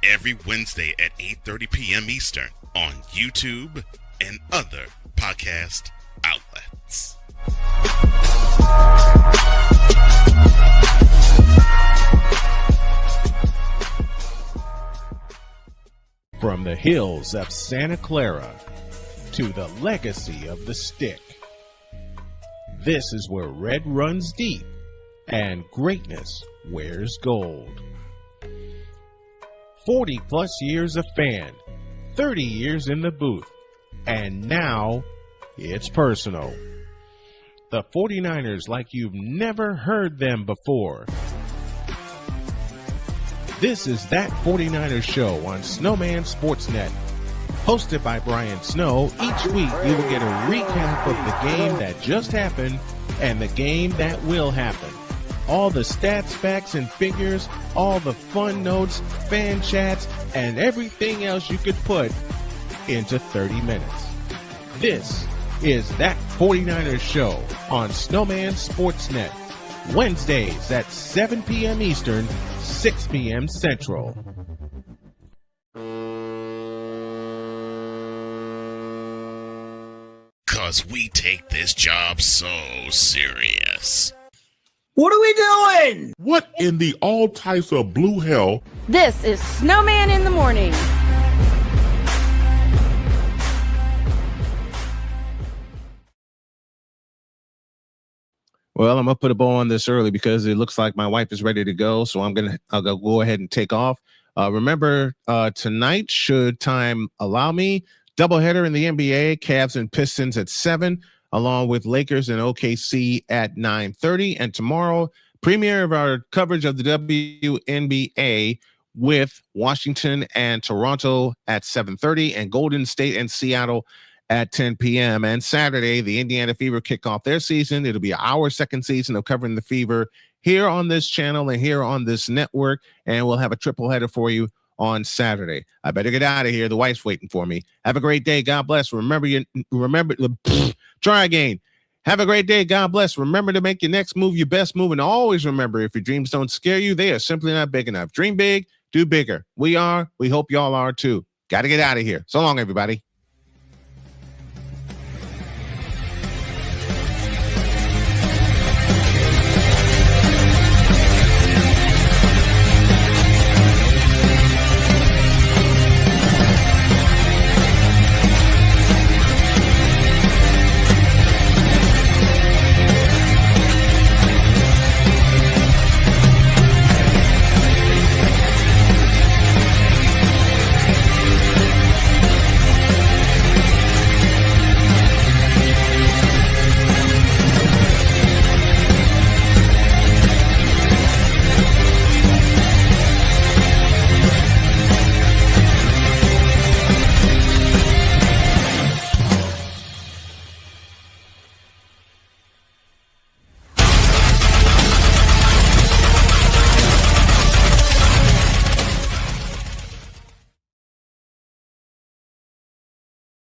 Every Wednesday at 8:30 p.m. Eastern on YouTube and other podcast outlets. From the hills of Santa Clara to the legacy of the stick, this is where red runs deep and greatness wears gold. 40 plus years of fan, 30 years in the booth, and now it's personal. The 49ers like you've never heard them before. This is That 49ers Show on Snowman Sportsnet. Hosted by Brian Snow, each week you will get a recap of the game that just happened and the game that will happen. All the stats, facts, and figures, all the fun notes, fan chats, and everything else you could put into 30 minutes. This is That 49ers Show on Snowman Sportsnet. Wednesdays at 7 p.m. Eastern, 6 p.m. Central. Cause we take this job so serious. What are we doing? What in the all types of blue hell? This is Snowman in the Morning. Well, I'm gonna put a bow on this early because it looks like my wife is ready to go, so I'll go ahead and take off. Remember, tonight, should time allow me, doubleheader in the NBA, Cavs and Pistons at 7, along with Lakers and OKC at 9:30, and tomorrow, premiere of our coverage of the WNBA with Washington and Toronto at 7:30, and Golden State and Seattle at 10 p.m. And Saturday, the Indiana Fever kick off their season. It'll be our second season of covering the Fever here on this channel and here on this network, and we'll have a triple header for you on Saturday. I better get out of here. The wife's waiting for me. Have a great day. God bless. Try again. Have a great day. God bless. Remember to make your next move your best move, and always remember, if your dreams don't scare you, they are simply not big enough. Dream big, do bigger. We hope y'all are too. Got to get out of here. So long, everybody.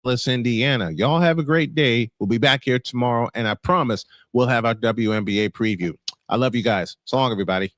Indiana. Y'all have a great day. We'll be back here tomorrow, and I promise we'll have our WNBA preview. I love you guys. So long, everybody.